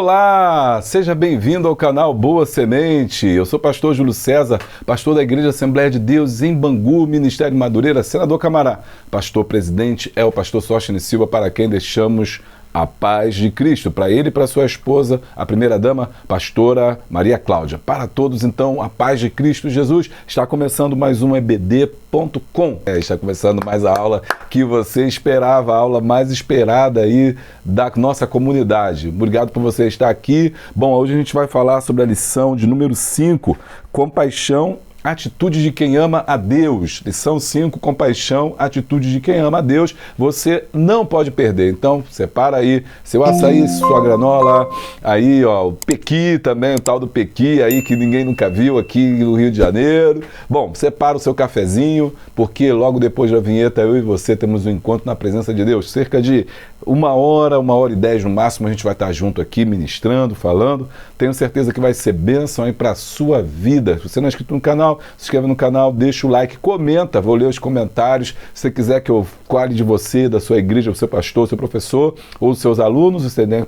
Olá, seja bem-vindo ao canal Boa Semente. Eu sou o pastor Júlio César, pastor da Igreja Assembleia de Deus em Bangu, Ministério Madureira, Senador Camará. Pastor presidente é o pastor Sóstene Silva, para quem deixamos a paz de Cristo, para ele e para sua esposa, a primeira-dama, pastora Maria Cláudia. Para todos, então, a paz de Cristo Jesus. Está começando mais um EBD.com. Está começando mais a aula que você esperava, a aula mais esperada aí da nossa comunidade. Obrigado por você estar aqui. Bom, hoje a gente vai falar sobre a lição de número 5, compaixão, atitude de quem ama a Deus. Lição 5, compaixão, atitude de quem ama a Deus. Você não pode perder. Então, separa aí seu açaí, sua granola, aí, ó, o pequi também, o tal do pequi aí que ninguém nunca viu aqui no Rio de Janeiro. Bom, separa o seu cafezinho, porque logo depois da vinheta eu e você temos um encontro na presença de Deus. Cerca de 1h e 10 no máximo a gente vai estar junto aqui ministrando, falando. Tenho certeza que vai ser bênção aí para a sua vida. Se você não é inscrito no canal, se inscreve no canal, deixa o like, comenta, vou ler os comentários. Se você quiser que eu fale de você, da sua igreja, do seu pastor, do seu professor ou dos seus alunos, você tem a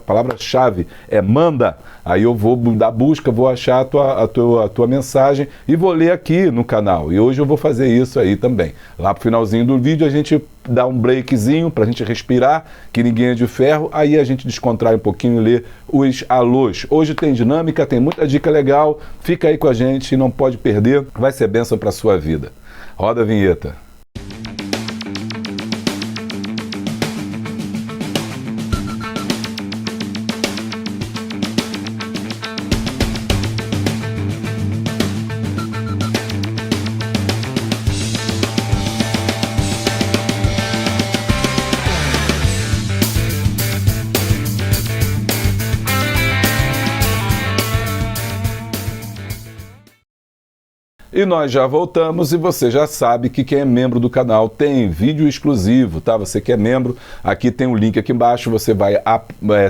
palavra-chave é manda. Aí eu vou dar busca, vou achar a tua mensagem e vou ler aqui no canal. E hoje eu vou fazer isso aí também. Lá pro finalzinho do vídeo a gente dá um breakzinho pra gente respirar, que ninguém é de ferro, aí a gente descontrai um pouquinho e lê os alôs. Hoje tem dinâmica, tem muita dica legal, fica aí com a gente, não pode perder, vai ser bênção pra sua vida. Roda a vinheta. E nós já voltamos e você já sabe que quem é membro do canal tem vídeo exclusivo, tá? Você que é membro, aqui tem um link aqui embaixo, você vai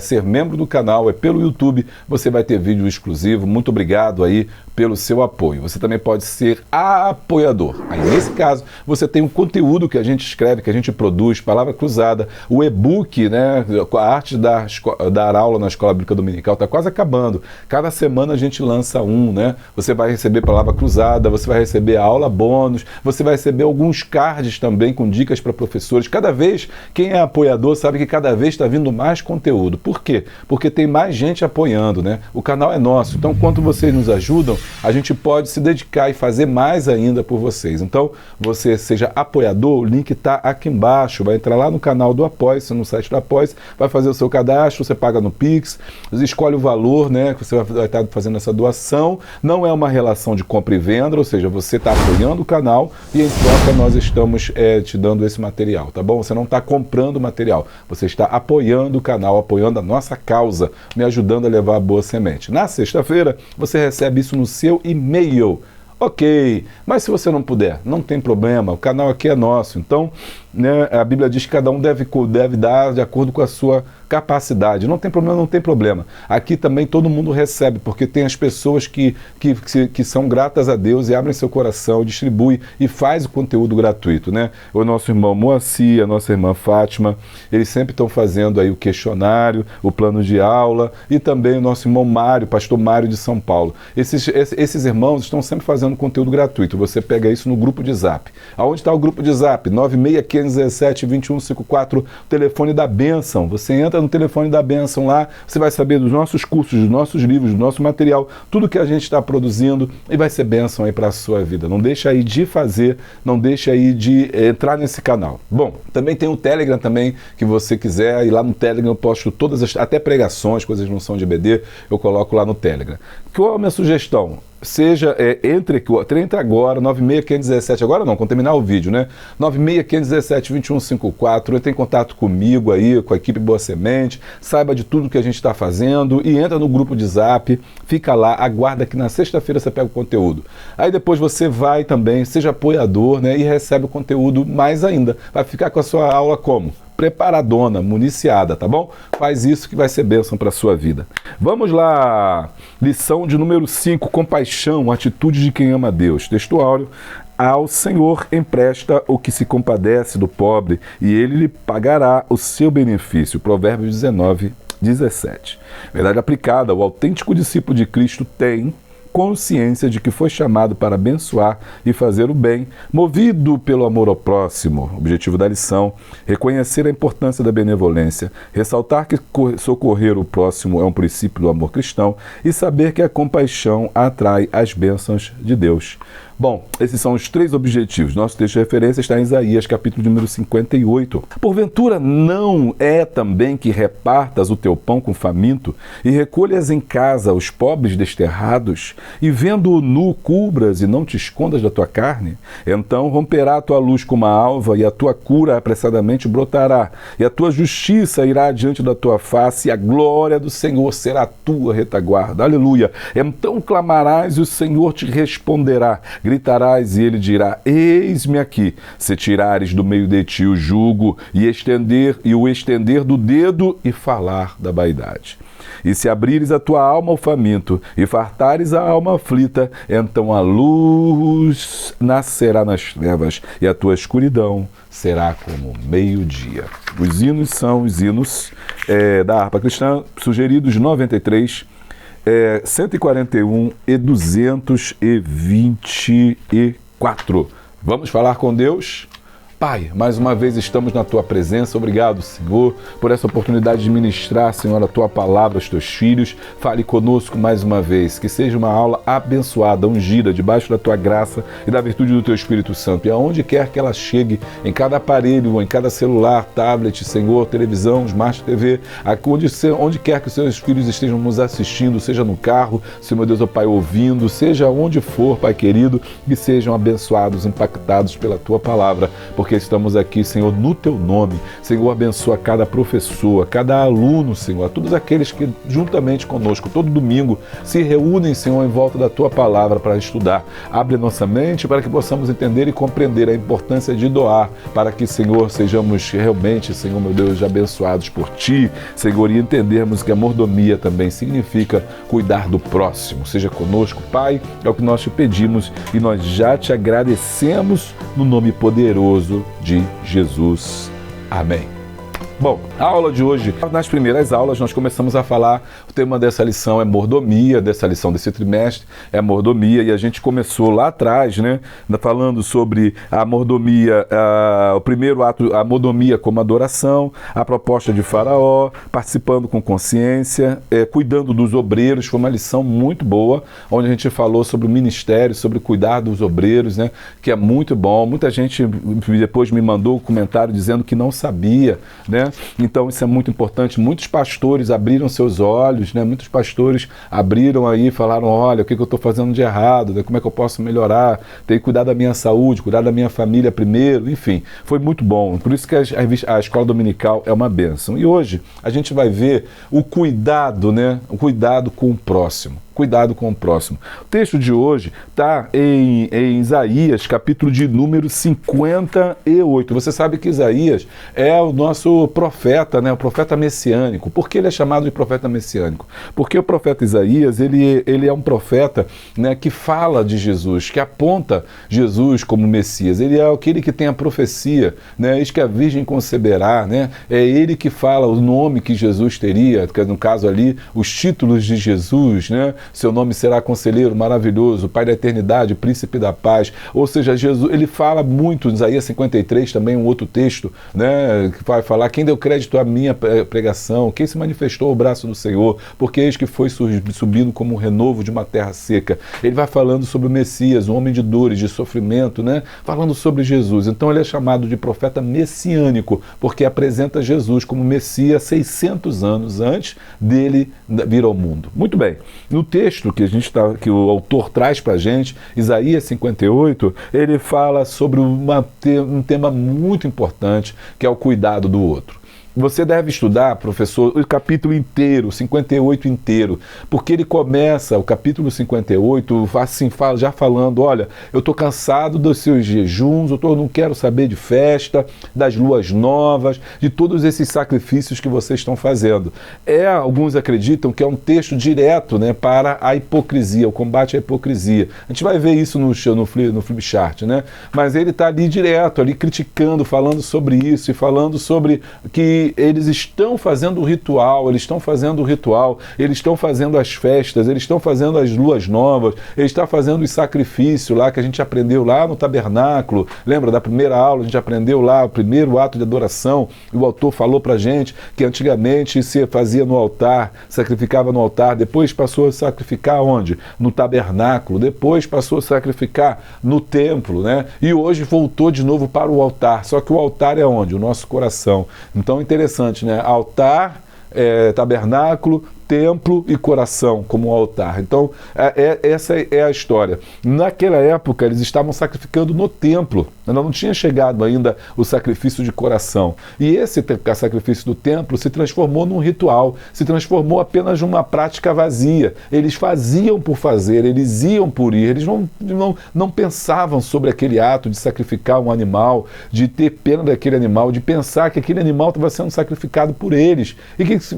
ser membro do canal, é pelo YouTube, você vai ter vídeo exclusivo. Muito obrigado aí pelo seu apoio. Você também pode ser apoiador. Aí nesse caso, você tem um conteúdo que a gente escreve, que a gente produz, palavra cruzada, o e-book, né? A arte da dar aula na Escola Bíblica Dominical está quase acabando. Cada semana a gente lança um, né? Você vai receber palavra cruzada, você vai receber aula bônus, você vai receber alguns cards também com dicas para professores. Cada vez, quem é apoiador sabe que cada vez está vindo mais conteúdo. Por quê? Porque tem mais gente apoiando, né? O canal é nosso, então quanto vocês nos ajudam, a gente pode se dedicar e fazer mais ainda por vocês. Então, você seja apoiador, o link está aqui embaixo, vai entrar lá no canal do Apoia-se, no site do Apoia-se, vai fazer o seu cadastro, você paga no Pix, escolhe o valor, né, que você vai estar fazendo essa doação. Não é uma relação de compra e venda, ou seja, você está apoiando o canal e em troca nós estamos te dando esse material, tá bom? Você não está comprando material, você está apoiando o canal, apoiando a nossa causa, me ajudando a levar a boa semente. Na sexta-feira, você recebe isso no seu e-mail. Ok, mas se você não puder, não tem problema, o canal aqui é nosso, então, né, a Bíblia diz que cada um deve dar de acordo com a sua capacidade. Não tem problema, não tem problema. Aqui também todo mundo recebe, porque tem as pessoas que são gratas a Deus e abrem seu coração, distribuem e faz o conteúdo gratuito, né? O nosso irmão Moacir, a nossa irmã Fátima, eles sempre estão fazendo aí o questionário, o plano de aula, e também o nosso irmão Mário, pastor Mário de São Paulo. Esses irmãos estão sempre fazendo conteúdo gratuito. Você pega isso no grupo de Zap. Aonde está o grupo de Zap? 965172154, o telefone da bênção. Você entra no telefone da bênção lá, você vai saber dos nossos cursos, dos nossos livros, do nosso material, tudo que a gente está produzindo, e vai ser bênção aí para a sua vida. Não deixa aí de fazer, não deixa aí de entrar nesse canal. Bom, também tem o Telegram também, que você quiser, e lá no Telegram eu posto todas até pregações, coisas que não são de EBD, eu coloco lá no Telegram. Qual é a minha sugestão? Entre agora, 96517, agora não, quando terminar o vídeo, né? 965172154, entre em contato comigo aí, com a equipe Boa Semente, saiba de tudo que a gente está fazendo e entra no grupo de Zap, fica lá, aguarda que na sexta-feira você pega o conteúdo. Aí depois você vai também, seja apoiador, né? E recebe o conteúdo mais ainda. Vai ficar com a sua aula como? Preparadona, municiada, tá bom? Faz isso que vai ser bênção para a sua vida. Vamos lá, lição de número 5, compaixão, atitude de quem ama a Deus. Texto áureo: ao Senhor empresta o que se compadece do pobre, e ele lhe pagará o seu benefício. Provérbios 19, 17. Verdade aplicada, o autêntico discípulo de Cristo tem consciência de que foi chamado para abençoar e fazer o bem, movido pelo amor ao próximo. Objetivo da lição: reconhecer a importância da benevolência, ressaltar que socorrer o próximo é um princípio do amor cristão e saber que a compaixão atrai as bênçãos de Deus. Bom, esses são os 3 objetivos. Nosso texto de referência está em Isaías, capítulo número 58. Porventura não é também que repartas o teu pão com o faminto e recolhas em casa os pobres desterrados e vendo-o nu cubras e não te escondas da tua carne? Então romperá a tua luz como a alva e a tua cura apressadamente brotará e a tua justiça irá diante da tua face e a glória do Senhor será a tua retaguarda. Aleluia! Então clamarás e o Senhor te responderá. Gritarás e ele dirá: eis-me aqui. Se tirares do meio de ti o jugo e o estender do dedo e falar da vaidade. E se abrires a tua alma ao faminto e fartares a alma aflita, então a luz nascerá nas trevas e a tua escuridão será como meio-dia. Os hinos são os hinos da harpa cristã, sugeridos 93, 141 e 224. Vamos falar com Deus? Pai, mais uma vez estamos na Tua presença. Obrigado, Senhor, por essa oportunidade de ministrar, Senhor, a Tua palavra aos Teus filhos. Fale conosco mais uma vez. Que seja uma aula abençoada, ungida, debaixo da Tua graça e da virtude do Teu Espírito Santo. E aonde quer que ela chegue, em cada aparelho, em cada celular, tablet, Senhor, televisão, Smart TV, onde quer que os Seus filhos estejam nos assistindo, seja no carro, Senhor, meu Deus, ó Pai, ouvindo, seja onde for, Pai querido, que sejam abençoados, impactados pela Tua palavra, porque estamos aqui, Senhor, no Teu nome. Senhor, abençoa cada professor, cada aluno, Senhor, a todos aqueles que juntamente conosco, todo domingo, se reúnem, Senhor, em volta da Tua palavra para estudar. Abre nossa mente para que possamos entender e compreender a importância de doar, para que, Senhor, sejamos realmente, Senhor, meu Deus, abençoados por Ti, Senhor, e entendermos que a mordomia também significa cuidar do próximo. Seja conosco, Pai, é o que nós te pedimos e nós já te agradecemos no nome poderoso de Jesus. Amém. Bom, a aula de hoje, nas primeiras aulas nós começamos a falar, o tema dessa lição é mordomia, dessa lição desse trimestre é mordomia, e a gente começou lá atrás, né, falando sobre a mordomia, o primeiro ato, a mordomia como adoração, a proposta de Faraó, participando com consciência, cuidando dos obreiros. Foi uma lição muito boa, onde a gente falou sobre o ministério, sobre cuidar dos obreiros, né, que é muito bom. Muita gente depois me mandou um comentário dizendo que não sabia, né? Então isso é muito importante. Muitos pastores abriram seus olhos, né? Muitos pastores abriram aí e falaram: olha, o que eu estou fazendo de errado, né? Como é que eu posso melhorar? Tenho que cuidar da minha saúde, cuidar da minha família primeiro, enfim, foi muito bom. Por isso que a escola dominical é uma bênção. E hoje a gente vai ver o cuidado, né? O cuidado com o próximo. Cuidado com o próximo. O texto de hoje está em Isaías, capítulo de número 58. Você sabe que Isaías é o nosso profeta, né? O profeta messiânico. Por que ele é chamado de profeta messiânico? Porque o profeta Isaías, ele é um profeta, né, que fala de Jesus, que aponta Jesus como Messias. Ele é aquele que tem a profecia, né? Eis que a Virgem conceberá, né? É ele que fala o nome que Jesus teria, que no caso ali, os títulos de Jesus, né? Seu nome será Conselheiro Maravilhoso, Pai da Eternidade, Príncipe da Paz. Ou seja, Jesus, ele fala muito, em Isaías 53 também, um outro texto, né, que vai falar: quem deu crédito à minha pregação, quem se manifestou ao braço do Senhor, porque eis que foi subindo como um renovo de uma terra seca. Ele vai falando sobre o Messias, um homem de dores, de sofrimento, né, falando sobre Jesus. Então ele é chamado de profeta messiânico, porque apresenta Jesus como Messias 600 anos antes dele vir ao mundo. Muito bem. No texto que o autor traz para a gente, Isaías 58, ele fala sobre um tema muito importante, que é o cuidado do outro. Você deve estudar, professor, o capítulo inteiro, 58 inteiro, porque ele começa o capítulo 58 assim, já falando: olha, eu estou cansado dos seus jejuns, eu não quero saber de festa, das luas novas, de todos esses sacrifícios que vocês estão fazendo. Alguns acreditam que é um texto direto, né, para a hipocrisia, o combate à hipocrisia. A gente vai ver isso no flipchart, né? Mas ele está ali direto, ali criticando, falando sobre isso e falando sobre que que eles estão fazendo o ritual, eles estão fazendo as festas, eles estão fazendo as luas novas, eles estão fazendo os sacrifícios lá que a gente aprendeu lá no tabernáculo. Lembra da primeira aula, a gente aprendeu lá o primeiro ato de adoração, e o autor falou pra gente que antigamente se fazia no altar, sacrificava no altar, depois passou a sacrificar onde? No tabernáculo, depois passou a sacrificar no templo, né? E hoje voltou de novo para o altar, só que o altar é onde? O nosso coração. Então, interessante, né? Altar, tabernáculo, templo e coração como altar. Então, essa é a história. Naquela época, eles estavam sacrificando no templo. Não tinha chegado ainda o sacrifício de coração. E esse sacrifício do templo se transformou num ritual, se transformou apenas numa prática vazia. Eles faziam por fazer, eles iam por ir, eles não pensavam sobre aquele ato de sacrificar um animal, de ter pena daquele animal, de pensar que aquele animal estava sendo sacrificado por eles. E que isso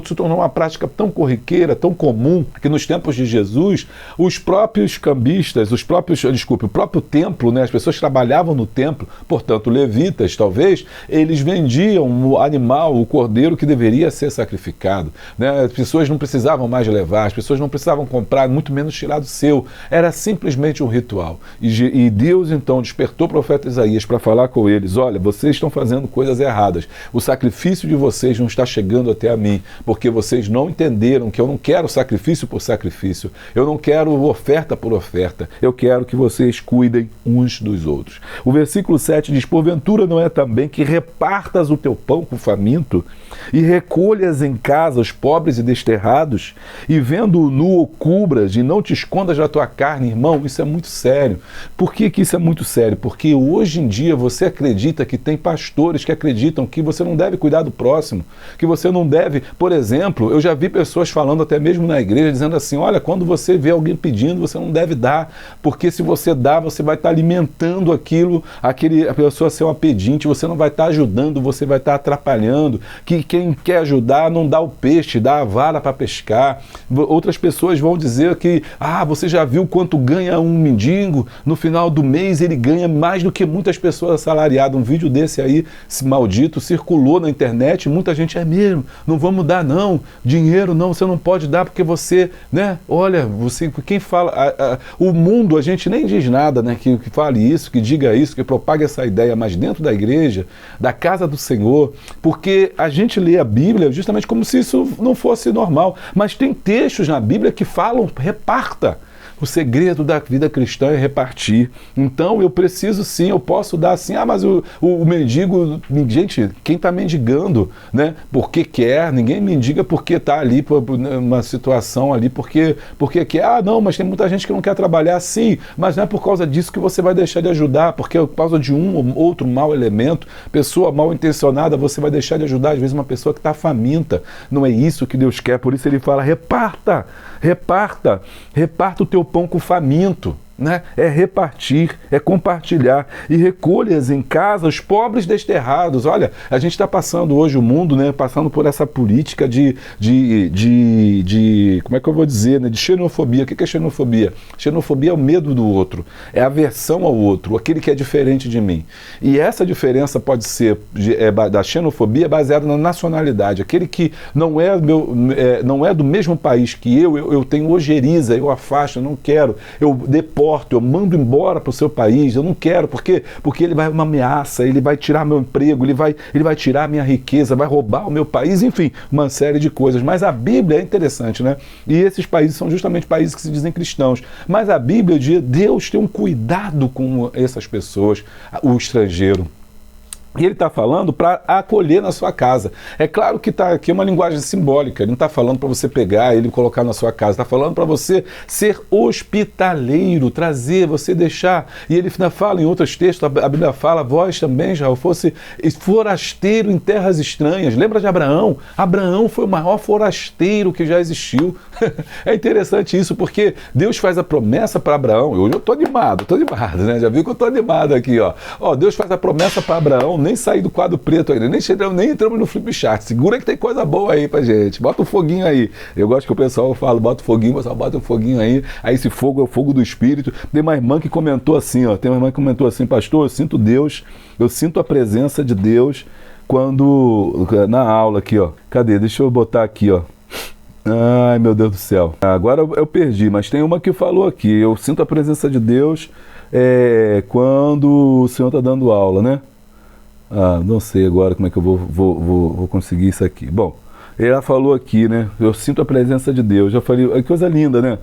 se tornou uma prática tão corriqueira, tão comum, que nos tempos de Jesus, os próprios cambistas, o próprio templo, né, as pessoas que trabalhavam no templo, portanto, levitas, talvez, eles vendiam o animal, o cordeiro que deveria ser sacrificado. Né? As pessoas não precisavam mais levar, as pessoas não precisavam comprar, muito menos tirar do seu. Era simplesmente um ritual. E Deus, então, despertou o profeta Isaías para falar com eles: olha, vocês estão fazendo coisas erradas. O sacrifício de vocês não está chegando até a mim, porque vocês não entenderam que eu não quero sacrifício por sacrifício, eu não quero oferta por oferta, eu quero que vocês cuidem uns dos outros. O versículo 7 diz: porventura não é também que repartas o teu pão com o faminto e recolhas em casa os pobres e desterrados, e vendo o nu o cubras e não te escondas da tua carne? Irmão, isso é muito sério. Por que isso é muito sério? Porque hoje em dia você acredita que tem pastores que acreditam que você não deve cuidar do próximo, que você não deve, por exemplo, eu já vi pessoas falando até mesmo na igreja, dizendo assim: olha, quando você vê alguém pedindo, você não deve dar, porque se você dá, você vai estar alimentando a pessoa ser uma pedinte, você não vai estar ajudando, você vai estar atrapalhando, que quem quer ajudar não dá o peixe, dá a vara para pescar. Outras pessoas vão dizer que, você já viu quanto ganha um mendigo? No final do mês ele ganha mais do que muitas pessoas assalariadas. Um vídeo desse aí, maldito, circulou na internet, muita gente: é mesmo, não vamos dar não, dinheiro não, você não pode dar porque você, né, olha, você, quem fala, o mundo, a gente nem diz nada, né, que fale isso, que diga isso, que propague essa ideia, mas dentro da igreja, da casa do Senhor, porque a gente lê a Bíblia justamente como se isso não fosse normal, mas tem textos na Bíblia que falam: reparta. O segredo da vida cristã é repartir. Então eu preciso sim, eu posso dar sim. Mas o mendigo, gente, quem está mendigando, né? Porque quer, ninguém mendiga porque está ali por uma situação ali, porque quer. Não, mas tem muita gente que não quer trabalhar, sim, mas não é por causa disso que você vai deixar de ajudar, porque por causa de um ou outro mau elemento, pessoa mal intencionada, você vai deixar de ajudar, às vezes, uma pessoa que está faminta. Não é isso que Deus quer, por isso ele fala: reparta o teu pão com o faminto. Né? É repartir, é compartilhar, e recolhas em casa os pobres desterrados. Olha, a gente está passando hoje o mundo, né, passando por essa política de como é que eu vou dizer, né, de xenofobia. O que é xenofobia? Xenofobia é o medo do outro, é a aversão ao outro, aquele que é diferente de mim. E essa diferença pode ser da xenofobia baseada na nacionalidade. Aquele que não é do mesmo país que eu tenho ojeriza, eu afasto, eu não quero, eu deporto, eu mando embora para o seu país, eu não quero, porque ele vai uma ameaça, ele vai tirar meu emprego, ele vai tirar a minha riqueza, vai roubar o meu país, enfim, uma série de coisas. Mas a Bíblia é interessante, né? E esses países são justamente países que se dizem cristãos. Mas a Bíblia diz: Deus tem um cuidado com essas pessoas, o estrangeiro. E ele está falando para acolher na sua casa. É claro que está aqui uma linguagem simbólica. Ele não está falando para você pegar ele e colocar na sua casa. Está falando para você ser hospitaleiro, trazer, você deixar. E ele fala em outros textos, a Bíblia fala: vós também já fosse forasteiro em terras estranhas. Lembra de Abraão? Abraão foi o maior forasteiro que já existiu. É interessante isso, porque Deus faz a promessa para Abraão. Hoje eu estou animado, né? Já viu que eu estou animado aqui, ó. Deus faz a promessa para Abraão. Nem saí do quadro preto ainda, nem entramos no flip chart. Segura que tem coisa boa aí pra gente. Bota um foguinho aí. Eu gosto que o pessoal fala: bota o foguinho, você bota um foguinho aí. Aí esse fogo é o fogo do Espírito. Tem uma irmã que comentou assim, pastor, eu sinto Deus, eu sinto a presença de Deus quando na aula aqui, ó. Cadê? Deixa eu botar aqui, ó. Ai, meu Deus do céu. Agora eu perdi, mas tem uma que falou aqui. Eu sinto a presença de Deus quando o Senhor está dando aula, né? Não sei agora como é que eu vou conseguir isso aqui. Bom, ela falou aqui, né? Eu sinto a presença de Deus. Já falei, coisa linda, né?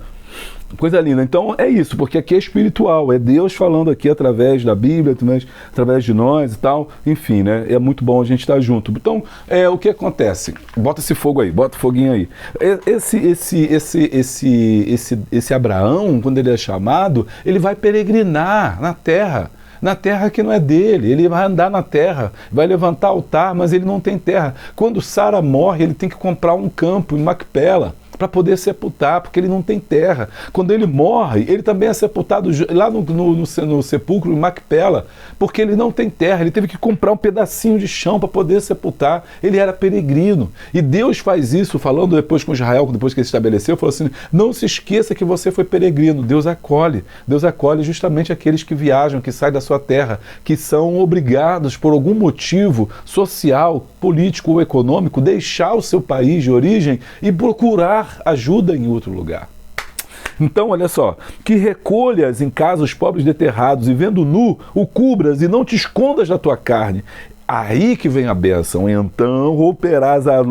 Coisa linda. Então é isso, porque aqui é espiritual, é Deus falando aqui através da Bíblia, através de nós e tal, enfim, né? É muito bom a gente estar junto. Então, o que acontece? Bota esse fogo aí, bota o foguinho aí. Esse Abraão, quando ele é chamado, ele vai peregrinar na terra que não é dele, ele vai andar na terra, vai levantar altar, mas ele não tem terra. Quando Sara morre, ele tem que comprar um campo em Macpela para poder sepultar, porque ele não tem terra. Quando ele morre, ele também é sepultado lá no sepulcro em Macpela, porque ele não tem terra, ele teve que comprar um pedacinho de chão para poder sepultar, ele era peregrino. E Deus faz isso, falando depois com Israel, depois que ele se estabeleceu, falou assim, não se esqueça que você foi peregrino. Deus acolhe justamente aqueles que viajam, que saem da sua terra, que são obrigados por algum motivo social, político ou econômico, deixar o seu país de origem e procurar ajuda em outro lugar. Então, olha só, que recolhas em casa os pobres deterrados e vendo nu, o cubras e não te escondas da tua carne. Aí que vem a bênção, então romperás a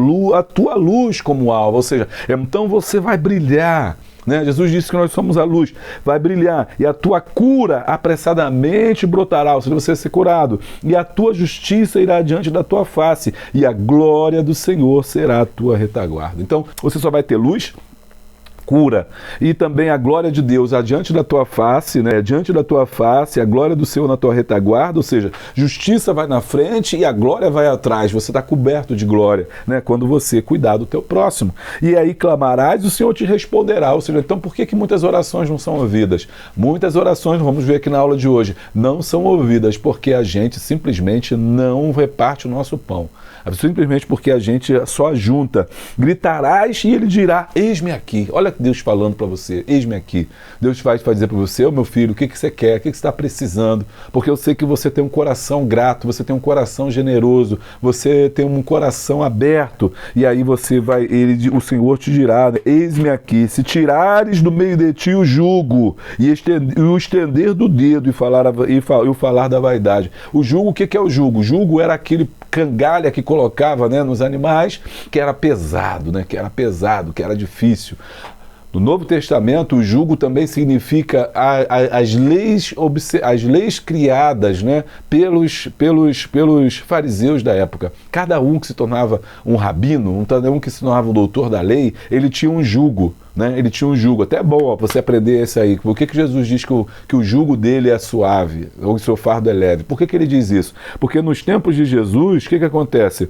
tua luz como alva, ou seja, então você vai brilhar. Né? Jesus disse que nós somos a luz, vai brilhar, e a tua cura apressadamente brotará, ou seja, você vai ser curado, e a tua justiça irá diante da tua face, e a glória do Senhor será a tua retaguarda. Então, você só vai ter luz, cura, e também a glória de Deus adiante da tua face, né? Diante da tua face, a glória do Senhor na tua retaguarda, ou seja, justiça vai na frente e a glória vai atrás, você está coberto de glória, né? Quando você cuidar do teu próximo. E aí clamarás, o Senhor te responderá, ou seja, então por que muitas orações não são ouvidas? Muitas orações, vamos ver aqui na aula de hoje, não são ouvidas porque a gente simplesmente não reparte o nosso pão. Simplesmente porque a gente só junta. Gritarás e ele dirá, eis-me aqui. Olha Deus falando para você, eis-me aqui. Deus vai dizer para você, meu filho, o que você quer, o que você está precisando, porque eu sei que você tem um coração grato, você tem um coração generoso, você tem um coração aberto, e aí você vai, o Senhor te dirá, eis-me aqui, se tirares do meio de ti o jugo, e o estender do dedo, e o falar da vaidade. O jugo, o que é o jugo? O jugo era aquele cangalha que colocava, né, nos animais, que era pesado, né, que era difícil. No Novo Testamento, o jugo também significa as leis criadas, né, pelos fariseus da época. Cada um que se tornava um rabino, cada um que se tornava um doutor da lei, ele tinha um jugo. Né? Ele tinha um jugo, até é bom você aprender esse aí. Por que Jesus diz que o jugo dele é suave, ou que o seu fardo é leve? Por que ele diz isso? Porque nos tempos de Jesus, o que acontece?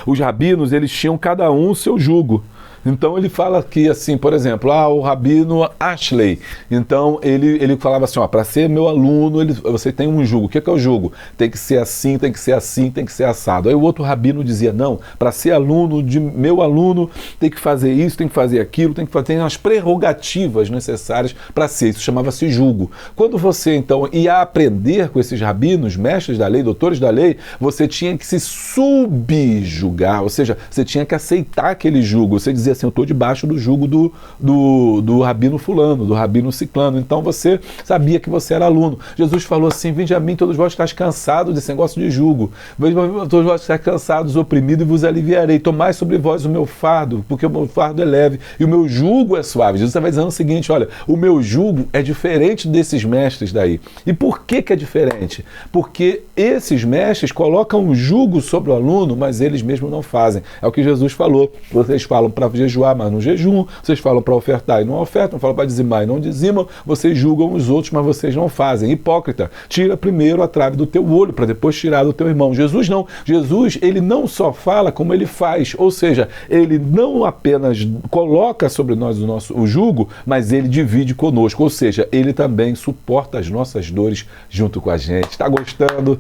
Os rabinos, eles tinham cada um o seu jugo. Então ele fala aqui assim, por exemplo, o rabino Ashley, então ele falava assim, para ser meu aluno, você tem um jugo. O que é o jugo? Tem que ser assim, tem que ser assim, tem que ser assado. Aí o outro rabino dizia, não, para ser aluno de meu aluno, tem que fazer isso, tem que fazer aquilo, tem as prerrogativas necessárias para ser. Isso chamava-se jugo. Quando você então ia aprender com esses rabinos, mestres da lei, doutores da lei, você tinha que se subjugar, ou seja, você tinha que aceitar aquele jugo. Você dizia assim, eu estou debaixo do jugo do rabino fulano, do rabino ciclano. Então você sabia que você era aluno. Jesus falou assim, vinde a mim todos vós que estáis cansados desse negócio de jugo. Vinde a mim todos vós que estáis cansados, oprimidos, e vos aliviarei. Tomai sobre vós o meu fardo, porque o meu fardo é leve e o meu jugo é suave. Jesus vai dizendo o seguinte, olha, o meu jugo é diferente desses mestres daí. E por que é diferente? Porque esses mestres colocam um jugo sobre o aluno, mas eles mesmos não fazem. É o que Jesus falou. Vocês falam para jejuar, mas não jejum. Vocês falam para ofertar e não ofertam. Falam para dizimar e não dizimam. Vocês julgam os outros, mas vocês não fazem. Hipócrita, tira primeiro a trave do teu olho, para depois tirar do teu irmão. Jesus não. Jesus, ele não só fala, como ele faz. Ou seja, ele não apenas coloca sobre nós o jugo, mas ele divide conosco. Ou seja, ele também suporta as nossas dores junto com a gente. Está gostando?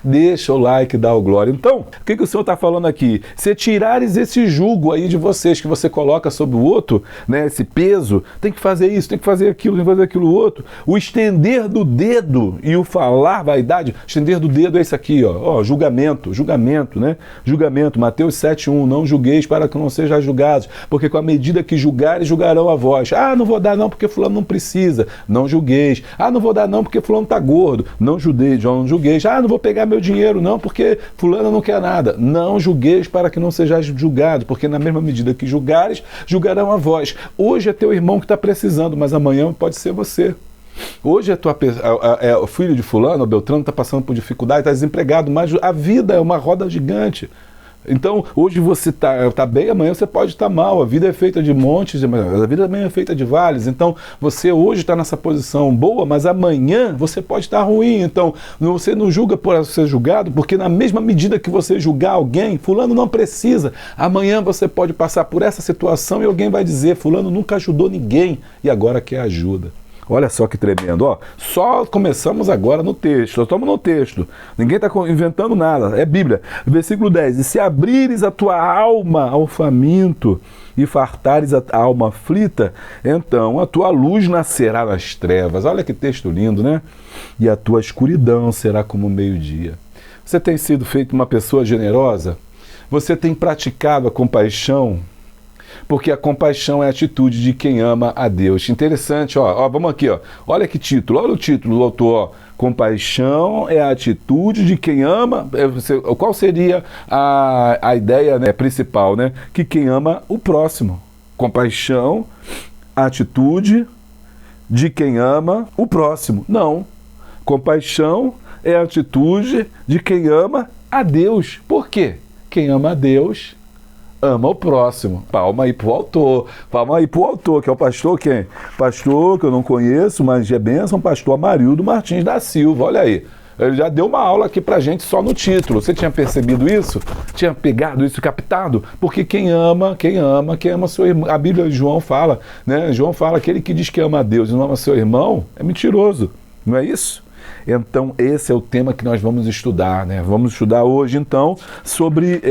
deixa o like, dá o glória. Então, o que o Senhor está falando aqui? Se tirares esse jugo aí de vocês, que você coloca sobre o outro, né, esse peso, tem que fazer isso, tem que fazer aquilo, tem que fazer aquilo outro. O estender do dedo e o falar vaidade, estender do dedo é isso aqui, ó, julgamento, né? Julgamento, Mateus 7:1, não julgueis para que não sejais julgados, porque com a medida que julgares, julgarão a vós. Ah, não vou dar não porque fulano não precisa, não julgueis. Ah, não vou dar não porque fulano está gordo, não julgueis. Ah, não vou pegar meu dinheiro não porque fulano não quer nada. Não julgueis para que não sejais julgados, porque na mesma medida que julgares, julgarão a vós. Hoje é teu irmão que está precisando, mas amanhã pode ser você. Hoje é o filho de fulano, o Beltrano, está passando por dificuldade, está desempregado, mas a vida é uma roda gigante. Então, hoje você tá bem, amanhã você pode estar mal. A vida é feita de montes, a vida também é feita de vales. Então, você hoje está nessa posição boa, mas amanhã você pode estar ruim. Então, você não julga por ser julgado, porque na mesma medida que você julgar alguém, fulano não precisa. Amanhã você pode passar por essa situação e alguém vai dizer, fulano nunca ajudou ninguém e agora quer ajuda. Olha só que tremendo, ó. Só começamos agora no texto, estamos no texto. Ninguém está inventando nada, é Bíblia. Versículo 10, e se abrires a tua alma ao faminto e fartares a alma aflita, então a tua luz nascerá nas trevas. Olha que texto lindo, né? E a tua escuridão será como o meio-dia. Você tem sido feito uma pessoa generosa? Você tem praticado a compaixão? Porque a compaixão é a atitude de quem ama a Deus. Interessante, ó, vamos aqui, ó. Olha que título, olha o título do autor, ó. Compaixão é a atitude de quem ama. Qual seria a ideia, né, principal, né? Que quem ama o próximo. Compaixão, a atitude de quem ama o próximo. Não. Compaixão é a atitude de quem ama a Deus. Por quê? Quem ama a Deus ama o próximo. Palma aí pro autor. Palma aí pro autor, que é o pastor quem? Pastor que eu não conheço, mas é bênção, pastor Amarildo Martins da Silva. Olha aí. Ele já deu uma aula aqui pra gente só no título. Você tinha percebido isso? Tinha pegado isso, captado? Porque quem ama seu irmão. A Bíblia de João fala, né? João fala, aquele que diz que ama a Deus e não ama seu irmão é mentiroso. Não é isso? Então, esse é o tema que nós vamos estudar, né? Vamos estudar hoje, então, sobre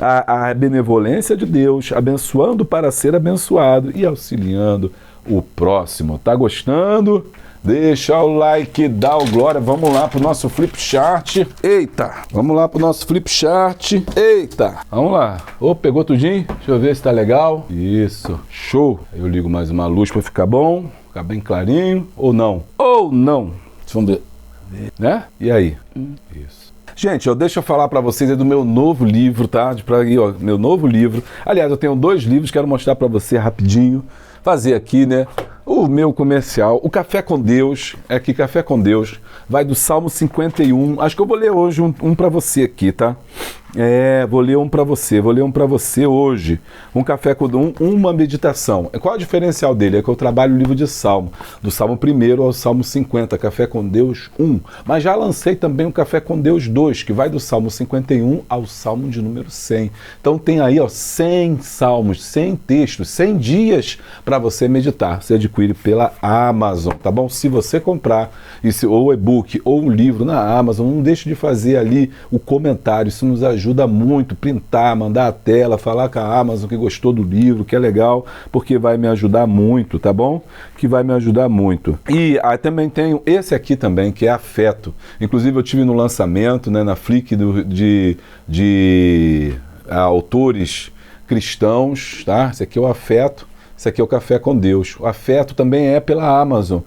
a benevolência de Deus, abençoando para ser abençoado e auxiliando o próximo. Tá gostando? Deixa o like, dá o glória. Vamos lá pro nosso flip chart. Eita! Vamos lá pro nosso flip chart. Eita! Vamos lá. Ô, pegou tudinho? Deixa eu ver se tá legal. Isso. Show! Eu ligo mais uma luz para ficar bom, ficar bem clarinho. Ou não? Ou não? Vamos ver. Né? E aí? Isso. Gente, deixa eu falar para vocês do meu novo livro, tá? Meu novo livro. Aliás, eu tenho 2 livros, quero mostrar para você rapidinho. Fazer aqui, né? O meu comercial, o Café com Deus, Café com Deus, vai do Salmo 51. Acho que eu vou ler hoje um para você aqui, tá? Vou ler um para você hoje. Um café com uma meditação. Qual é o diferencial dele? É que eu trabalho o livro de Salmo, do Salmo 1 ao Salmo 50, Café com Deus 1. Mas já lancei também o Café com Deus 2, que vai do Salmo 51 ao Salmo de número 100. Então tem aí, ó, 100 salmos, 100 textos, 100 dias para você meditar. Você adquire pela Amazon, tá bom? Se você comprar ou e-book ou um livro na Amazon, não deixe de fazer ali o comentário, isso nos ajuda muito, printar, mandar a tela, falar com a Amazon que gostou do livro, que é legal, porque vai me ajudar muito, tá bom? Que vai me ajudar muito. E também tenho esse aqui também, que é Afeto. Inclusive eu tive no lançamento, né, na Flick de autores cristãos, tá? Esse aqui é o Afeto. Esse aqui é o Café com Deus. O Afeto também é pela Amazon.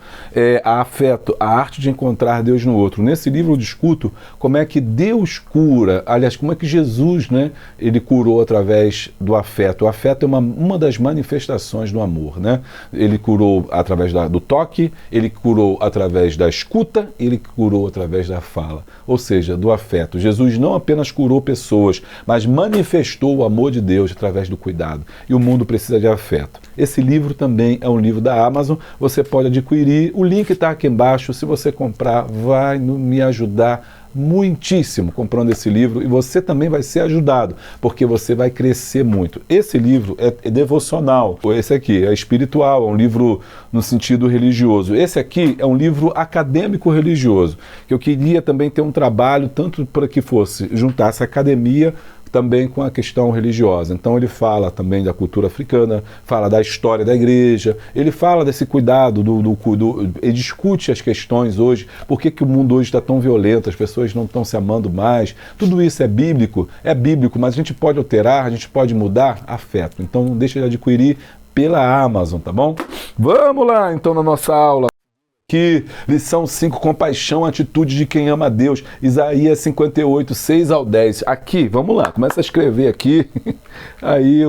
Afeto, a arte de encontrar Deus no outro. Nesse livro eu discuto como é que Deus cura, aliás, como é que Jesus, né, ele curou através do afeto. O afeto é uma das manifestações do amor, né? Ele curou através do toque, ele curou através da escuta, ele curou através da fala. Ou seja, do afeto. Jesus não apenas curou pessoas, mas manifestou o amor de Deus através do cuidado. E o mundo precisa de afeto. Esse livro também é um livro da Amazon, você pode adquirir, o link está aqui embaixo, se você comprar vai me ajudar muitíssimo comprando esse livro, e você também vai ser ajudado, porque você vai crescer muito. Esse livro é devocional, esse aqui é espiritual, é um livro no sentido religioso. Esse aqui é um livro acadêmico religioso, que eu queria também ter um trabalho tanto para que fosse juntar essa academia também com a questão religiosa. Então ele fala também da cultura africana, fala da história da igreja, ele fala desse cuidado, ele discute as questões hoje, por que o mundo hoje está tão violento, as pessoas não estão se amando mais, tudo isso é bíblico, mas a gente pode alterar, a gente pode mudar afeto. Então não deixa de adquirir pela Amazon, tá bom? Vamos lá então na nossa aula. Aqui, lição 5, compaixão, atitude de quem ama a Deus, Isaías 58, 6 ao 10. Aqui, vamos lá, começa a escrever aqui. Aí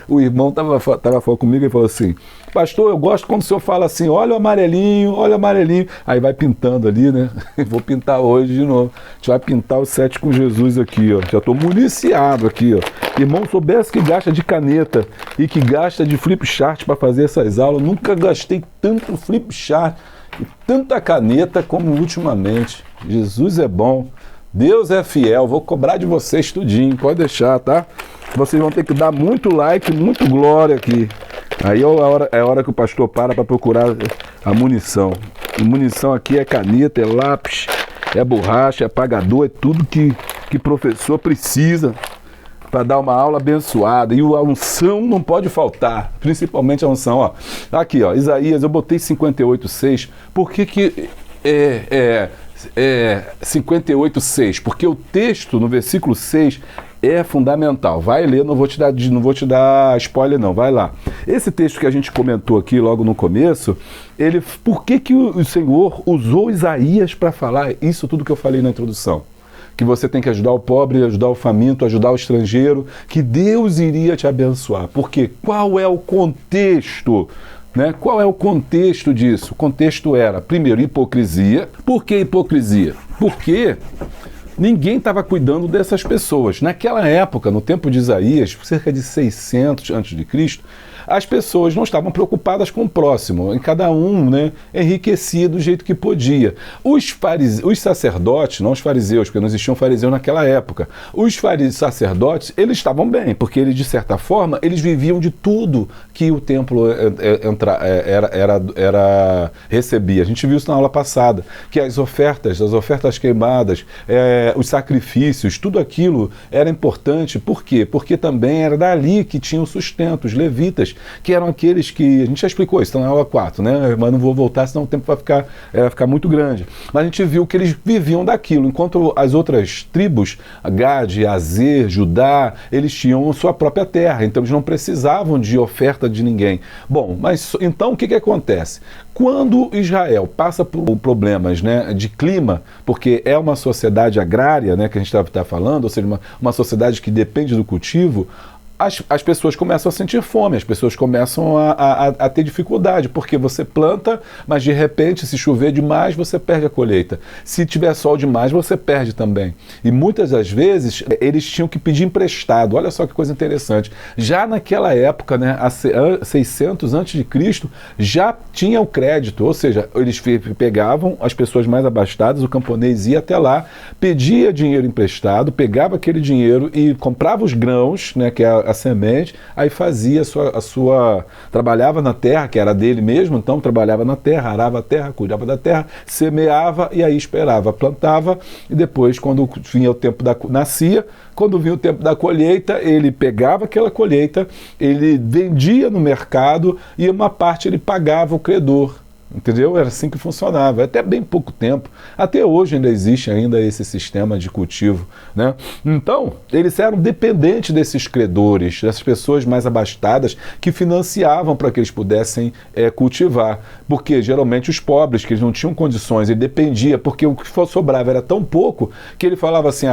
o irmão estava falando comigo e falou assim: pastor, eu gosto quando o senhor fala assim, olha o amarelinho, olha o amarelinho. Aí vai pintando ali, né? Vou pintar hoje de novo. A gente vai pintar os 7 com Jesus aqui, ó. Já estou municiado aqui, ó. Irmão, soubesse que gasta de caneta e que gasta de flip chart para fazer essas aulas, nunca gastei tanto flip chart e tanta caneta como ultimamente. Jesus é bom, Deus é fiel, vou cobrar de vocês tudinho, pode deixar, tá? Vocês vão ter que dar muito like, muito glória aqui. Aí é a hora que o pastor para procurar a munição. A munição aqui é caneta, é lápis, é borracha, é apagador, é tudo que professor precisa para dar uma aula abençoada. E a unção não pode faltar, principalmente a unção. Ó. Aqui, ó, Isaías, eu botei 58,6. Por que 58,6? Porque o texto no versículo 6 é fundamental. Vai ler, não vou te dar spoiler não, vai lá. Esse texto que a gente comentou aqui logo no começo, por que o Senhor usou Isaías para falar isso tudo que eu falei na introdução? Que você tem que ajudar o pobre, ajudar o faminto, ajudar o estrangeiro, que Deus iria te abençoar. Por quê? Qual é o contexto? Né? Qual é o contexto disso? O contexto era, primeiro, hipocrisia. Por que hipocrisia? Porque ninguém estava cuidando dessas pessoas. Naquela época, no tempo de Isaías, cerca de 600 a.C., as pessoas não estavam preocupadas com o próximo, em cada um, né, enriquecia do jeito que podia. Os sacerdotes, não os fariseus, porque não existiam fariseus naquela época, os sacerdotes, eles estavam bem, porque eles, de certa forma, eles viviam de tudo que o templo recebia. A gente viu isso na aula passada, que as ofertas queimadas, os sacrifícios, tudo aquilo era importante. Por quê? Porque também era dali que tinha o sustento, os levitas, que eram aqueles que, a gente já explicou isso, está na aula 4, né? Mas não vou voltar, senão o tempo vai ficar muito grande. Mas a gente viu que eles viviam daquilo, enquanto as outras tribos, Gade, Azer, Judá, eles tinham a sua própria terra, então eles não precisavam de oferta de ninguém. Bom, mas então o que acontece? Quando Israel passa por problemas, né, de clima, porque é uma sociedade agrária, né, que a gente está falando, ou seja, uma sociedade que depende do cultivo, as pessoas começam a sentir fome, as pessoas começam a ter dificuldade, porque você planta, mas de repente, se chover demais, você perde a colheita. Se tiver sol demais, você perde também. E muitas das vezes, eles tinham que pedir emprestado. Olha só que coisa interessante. Já naquela época, né, a 600 a.C., já tinha o crédito, ou seja, eles pegavam as pessoas mais abastadas, o camponês ia até lá, pedia dinheiro emprestado, pegava aquele dinheiro e comprava os grãos, né, que é a semente, aí fazia trabalhava na terra, que era dele mesmo, então trabalhava na terra, arava a terra, cuidava da terra, semeava e aí esperava, plantava, e depois, quando vinha o tempo quando vinha o tempo da colheita, ele pegava aquela colheita, ele vendia no mercado e uma parte ele pagava o credor. Entendeu? Era assim que funcionava, até bem pouco tempo. Até hoje ainda existe esse sistema de cultivo, né? Então, eles eram dependentes desses credores, dessas pessoas mais abastadas que financiavam para que eles pudessem cultivar. Porque geralmente os pobres, que eles não tinham condições, ele dependia, porque o que sobrava era tão pouco que ele falava assim,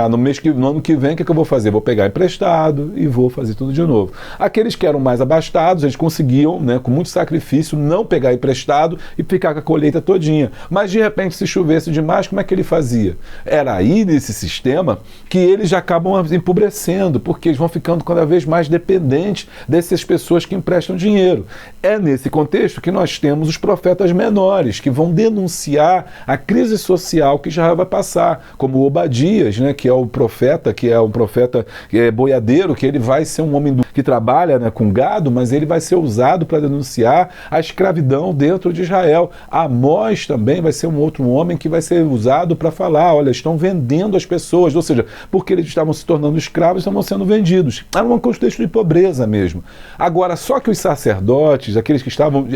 no ano que vem o que eu vou fazer? Vou pegar emprestado e vou fazer tudo de novo. Aqueles que eram mais abastados, eles conseguiam, né, com muito sacrifício, não pegar emprestado e ficar com a colheita todinha. Mas de repente, se chovesse demais, como é que ele fazia? Era aí nesse sistema que eles já acabam empobrecendo, porque eles vão ficando cada vez mais dependentes dessas pessoas que emprestam dinheiro. É nesse contexto que nós temos os profetas menores, que vão denunciar a crise social que já vai passar, como o Obadias, né, que é um profeta que é boiadeiro, que ele vai ser um homem que trabalha, né, com gado, mas ele vai ser usado para denunciar a escravidão dentro de Israel. Amós também vai ser um outro homem que vai ser usado para falar, olha, estão vendendo as pessoas, ou seja, porque eles estavam se tornando escravos, estavam sendo vendidos. Era um contexto de pobreza mesmo. Agora, só que os sacerdotes, aqueles que estavam,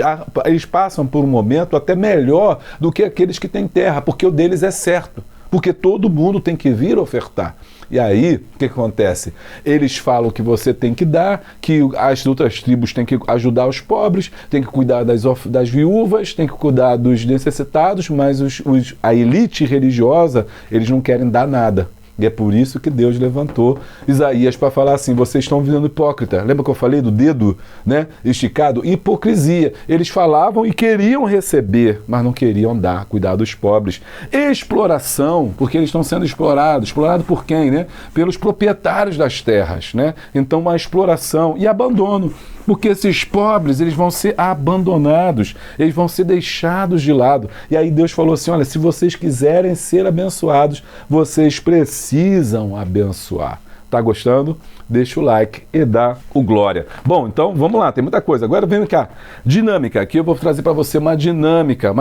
eles passam por um momento até melhor do que aqueles que têm terra, porque o deles é certo, porque todo mundo tem que vir ofertar. E aí, o que acontece? Eles falam que você tem que dar, que as outras tribos têm que ajudar os pobres, tem que cuidar das viúvas, tem que cuidar dos necessitados, mas a elite religiosa, eles não querem dar nada. E é por isso que Deus levantou Isaías para falar assim, vocês estão virando hipócrita. Lembra que eu falei do dedo, né, esticado? Hipocrisia. Eles falavam e queriam receber, mas não queriam dar, cuidar dos pobres. Exploração, porque eles estão sendo explorados. Explorado por quem, né? Pelos proprietários das terras, né? Então, uma exploração e abandono. Porque esses pobres, eles vão ser abandonados, eles vão ser deixados de lado. E aí Deus falou assim, olha, se vocês quiserem ser abençoados, vocês precisam abençoar. Tá gostando? Deixa o like e dá o glória. Bom, então vamos lá, tem muita coisa. Agora vem cá, dinâmica. Aqui eu vou trazer para você uma dinâmica.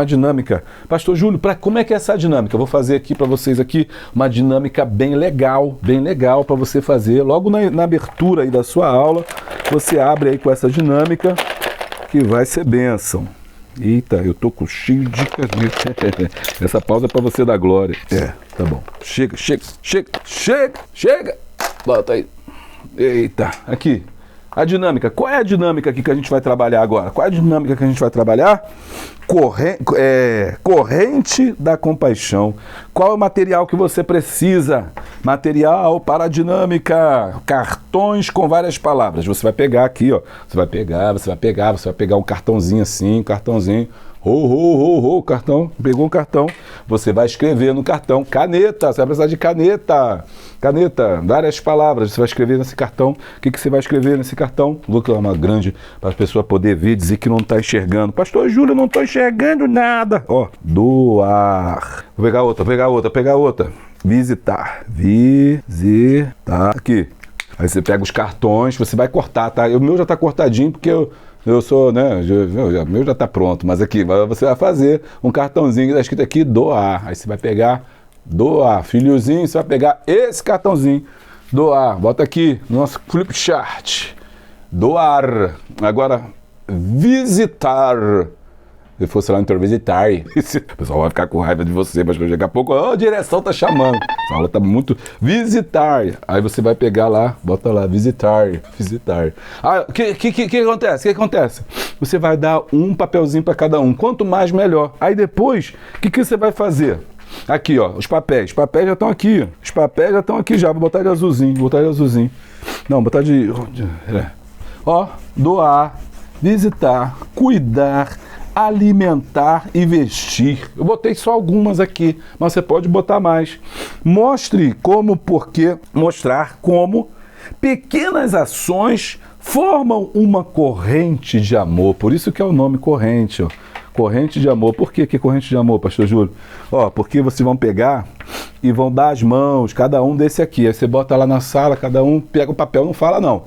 Pastor Júlio, como é que é essa dinâmica? Eu vou fazer aqui para vocês aqui uma dinâmica bem legal para você fazer. Logo na abertura aí da sua aula, você abre aí com essa dinâmica que vai ser bênção. Eita, eu tô com cheio de caneta. Essa pausa é para você dar glória. É, tá bom. Chega. Bota aí. Eita, aqui. A dinâmica. Qual é a dinâmica aqui que a gente vai trabalhar agora? Qual é a dinâmica que a gente vai trabalhar? Corrente da compaixão. Qual é o material que você precisa? Material para a dinâmica. Cartões com várias palavras. Você vai pegar aqui, ó. Você vai pegar um cartãozinho assim, cartãozinho. Cartão, pegou um cartão, você vai escrever no cartão, caneta, você vai precisar de caneta, várias palavras, você vai escrever nesse cartão. O que você vai escrever nesse cartão? Vou criar uma grande para as pessoas poderem ver, dizer que não está enxergando. Pastor Júlio, não estou enxergando nada. Ó, doar. Vou pegar outra. Visitar. Aqui. Aí você pega os cartões, você vai cortar, tá? O meu já está cortadinho porque eu sou, né, o meu já está pronto, mas aqui, você vai fazer um cartãozinho que está escrito aqui, doar. Aí você vai pegar, doar. Filhozinho, você vai pegar esse cartãozinho, doar. Bota aqui no nosso flip chart. Doar. Agora, visitar. Se fosse lá no visitar, o pessoal vai ficar com raiva de você, mas daqui a pouco, a direção tá chamando. A aula tá muito... Visitar. Aí você vai pegar lá, bota lá, visitar. Ah, o que acontece? Você vai dar um papelzinho para cada um. Quanto mais, melhor. Aí depois, o que você vai fazer? Aqui, ó, os papéis. Os papéis já estão aqui. Já. Vou botar de azulzinho. Não, botar de... Ó, doar, visitar, cuidar, alimentar e vestir. Eu botei só algumas aqui, mas você pode botar mais. Mostrar como pequenas ações formam uma corrente de amor. Por isso que é o nome corrente, ó. Corrente de amor. Por que corrente de amor, pastor Júlio? Ó, porque vocês vão pegar e vão dar as mãos, cada um desse aqui. Aí você bota lá na sala, cada um pega o papel, não fala não,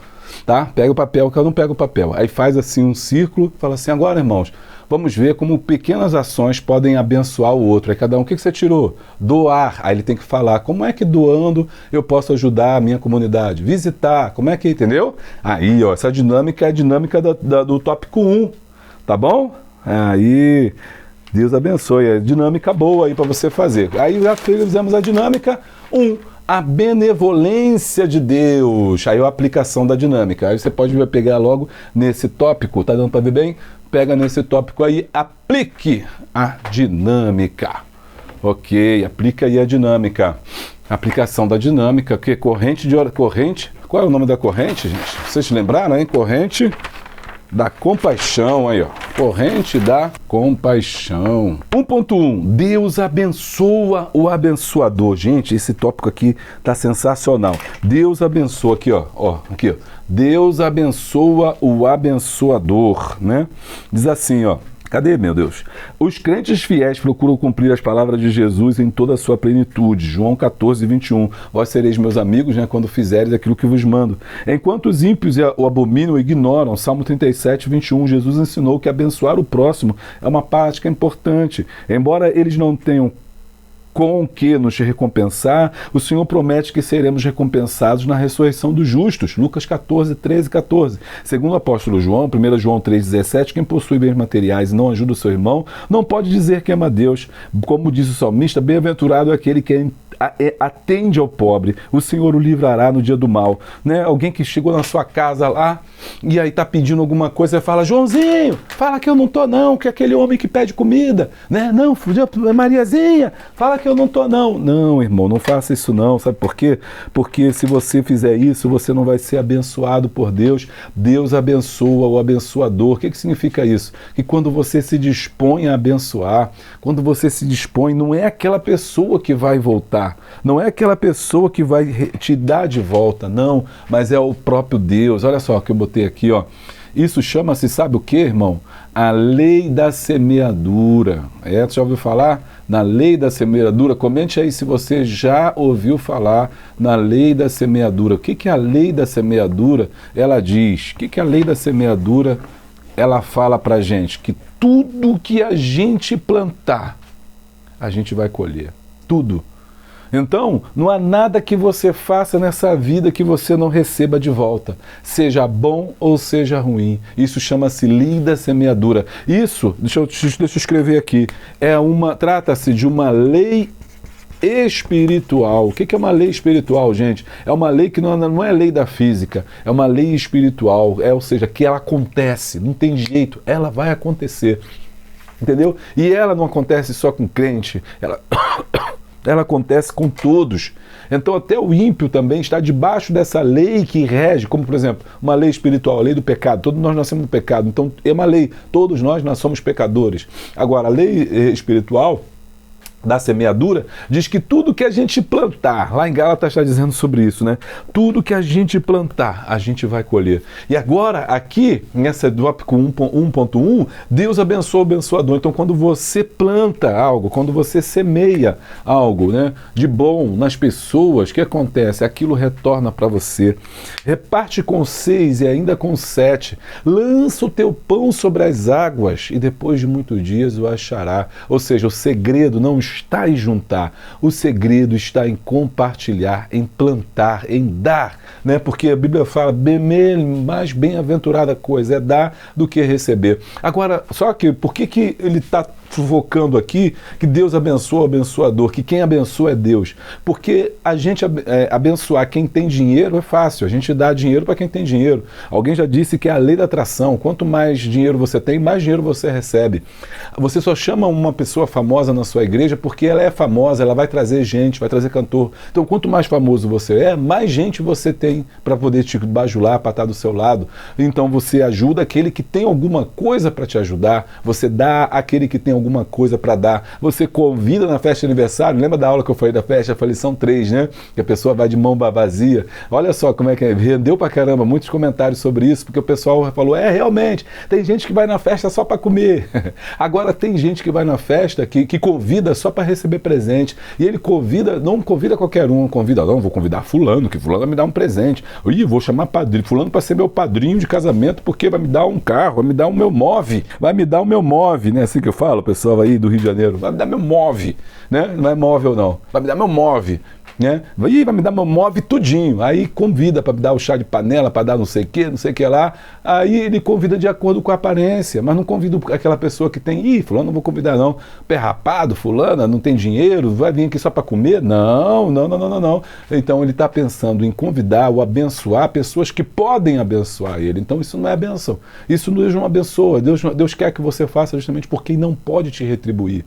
tá? Pega o papel, cada um pega o papel. Aí faz assim um círculo, fala assim, agora, irmãos, vamos ver como pequenas ações podem abençoar o outro. Aí cada um, o que você tirou? Doar. Aí ele tem que falar, como é que doando eu posso ajudar a minha comunidade? Visitar, como é que, entendeu? Aí, ó, essa dinâmica é a dinâmica do tópico 1, tá bom? Aí, Deus abençoe, é dinâmica boa aí para você fazer. Aí já fizemos a dinâmica 1. A benevolência de Deus. Aí a aplicação da dinâmica. Aí você pode pegar logo nesse tópico, tá dando para ver bem? Pega nesse tópico aí, aplique a dinâmica. Ok, aplica aí a dinâmica. Aplicação da dinâmica, que corrente. Qual é o nome da corrente, gente? Vocês lembraram, hein? Corrente da compaixão, aí, ó. corrente da compaixão. 1.1, Deus abençoa o abençoador. Gente, esse tópico aqui tá sensacional. Deus abençoa, aqui ó, aqui ó. Deus abençoa o abençoador, né? Diz assim, ó. Cadê, meu Deus? Os crentes fiéis procuram cumprir as palavras de Jesus em toda a sua plenitude. João 14, 21. Vós sereis meus amigos, né, quando fizeres aquilo que vos mando. Enquanto os ímpios o abominam e ignoram. Salmo 37, 21. Jesus ensinou que abençoar o próximo é uma prática importante. Embora eles não tenham com o que nos recompensar, o Senhor promete que seremos recompensados na ressurreição dos justos. Lucas 14, 13, 14. Segundo o apóstolo João, 1 João 3, 17, quem possui bens materiais e não ajuda o seu irmão, não pode dizer que ama a Deus. Como diz o salmista, bem-aventurado é aquele que atende ao pobre, o Senhor o livrará no dia do mal. Né? Alguém que chegou na sua casa lá e aí tá pedindo alguma coisa e fala, Joãozinho, fala que eu não tô não, que é aquele homem que pede comida, né? Não, Mariazinha, fala que eu não tô não. Não, irmão, não faça isso não, sabe por quê? Porque se você fizer isso, você não vai ser abençoado por Deus. Deus abençoa o abençoador. O que significa isso? Que quando você se dispõe a abençoar, quando você se dispõe, não é aquela pessoa que vai voltar, não é aquela pessoa que vai te dar de volta, não, mas é o próprio Deus. Olha só o que eu botei aqui, ó. Isso chama-se, sabe o que, irmão? A lei da semeadura. Você já ouviu falar na lei da semeadura? Comente aí se você já ouviu falar na lei da semeadura. O que é a lei da semeadura? Ela diz, o que é a lei da semeadura? Ela fala pra gente que tudo que a gente plantar, a gente vai colher. Tudo. Então, não há nada que você faça nessa vida que você não receba de volta, seja bom ou seja ruim. Isso chama-se lei da semeadura. Isso, deixa eu escrever aqui, trata-se de uma lei espiritual. O que é uma lei espiritual, gente? É uma lei que não é lei da física, é uma lei espiritual, ou seja, que ela acontece, não tem jeito, ela vai acontecer. Entendeu? E ela não acontece só com crente, ela acontece com todos. Então até o ímpio também está debaixo dessa lei que rege, como por exemplo, uma lei espiritual, a lei do pecado. Todos nós nascemos do pecado, então é uma lei, todos nós somos pecadores. Agora, a lei espiritual da semeadura diz que tudo que a gente plantar, lá em Gálatas está dizendo sobre isso, né? Tudo que a gente plantar, a gente vai colher. E agora, aqui, nessa tópico 1.1, Deus abençoa o abençoador. Então, quando você planta algo, quando você semeia algo, né, de bom nas pessoas, o que acontece? Aquilo retorna para você. Reparte com 6 e ainda com 7. Lança o teu pão sobre as águas e depois de muitos dias o achará. Ou seja, o segredo não está em juntar, o segredo está em compartilhar, em plantar, em dar, né? Porque a Bíblia fala, mais bem-aventurada coisa é dar do que receber. Agora, só que, por que ele está focando aqui que Deus abençoa o abençoador, que quem abençoa é Deus? Porque a gente abençoar quem tem dinheiro é fácil, a gente dá dinheiro para quem tem dinheiro. Alguém já disse que é a lei da atração, quanto mais dinheiro você tem, mais dinheiro você recebe. Você só chama uma pessoa famosa na sua igreja porque ela é famosa, ela vai trazer gente, vai trazer cantor. Então quanto mais famoso você é, mais gente você tem para poder te bajular, para estar do seu lado. Então você ajuda aquele que tem alguma coisa para te ajudar, você dá àquele que tem alguma coisa para dar, você convida na festa de aniversário. Lembra da aula que eu falei da festa? Eu falei, são 3, né? Que a pessoa vai de mão vazia. Olha só como é que é, rendeu pra caramba, muitos comentários sobre isso, porque o pessoal falou, realmente, tem gente que vai na festa só para comer. Agora tem gente que vai na festa que convida só para receber presente, e ele não convida qualquer um, vou convidar fulano, que fulano vai me dar um presente. Vou chamar padrinho, fulano para ser meu padrinho de casamento, porque vai me dar um carro, vai me dar o meu móvel, né? Assim que eu falo, pessoal aí do Rio de Janeiro, vai me dar meu móvel, né? Não é móvel não, vai me dar meu móvel, né? Vai me dar meu móvel tudinho. Aí convida para me dar o chá de panela, para dar não sei o que lá. Aí ele convida de acordo com a aparência, mas não convida aquela pessoa que tem, fulano não vou convidar não, pé rapado, fulana, não tem dinheiro, vai vir aqui só para comer? Não. Então ele está pensando em convidar ou abençoar pessoas que podem abençoar ele. Então isso não é bênção, isso Deus não abençoa. Deus quer que você faça justamente porque ele não pode te retribuir.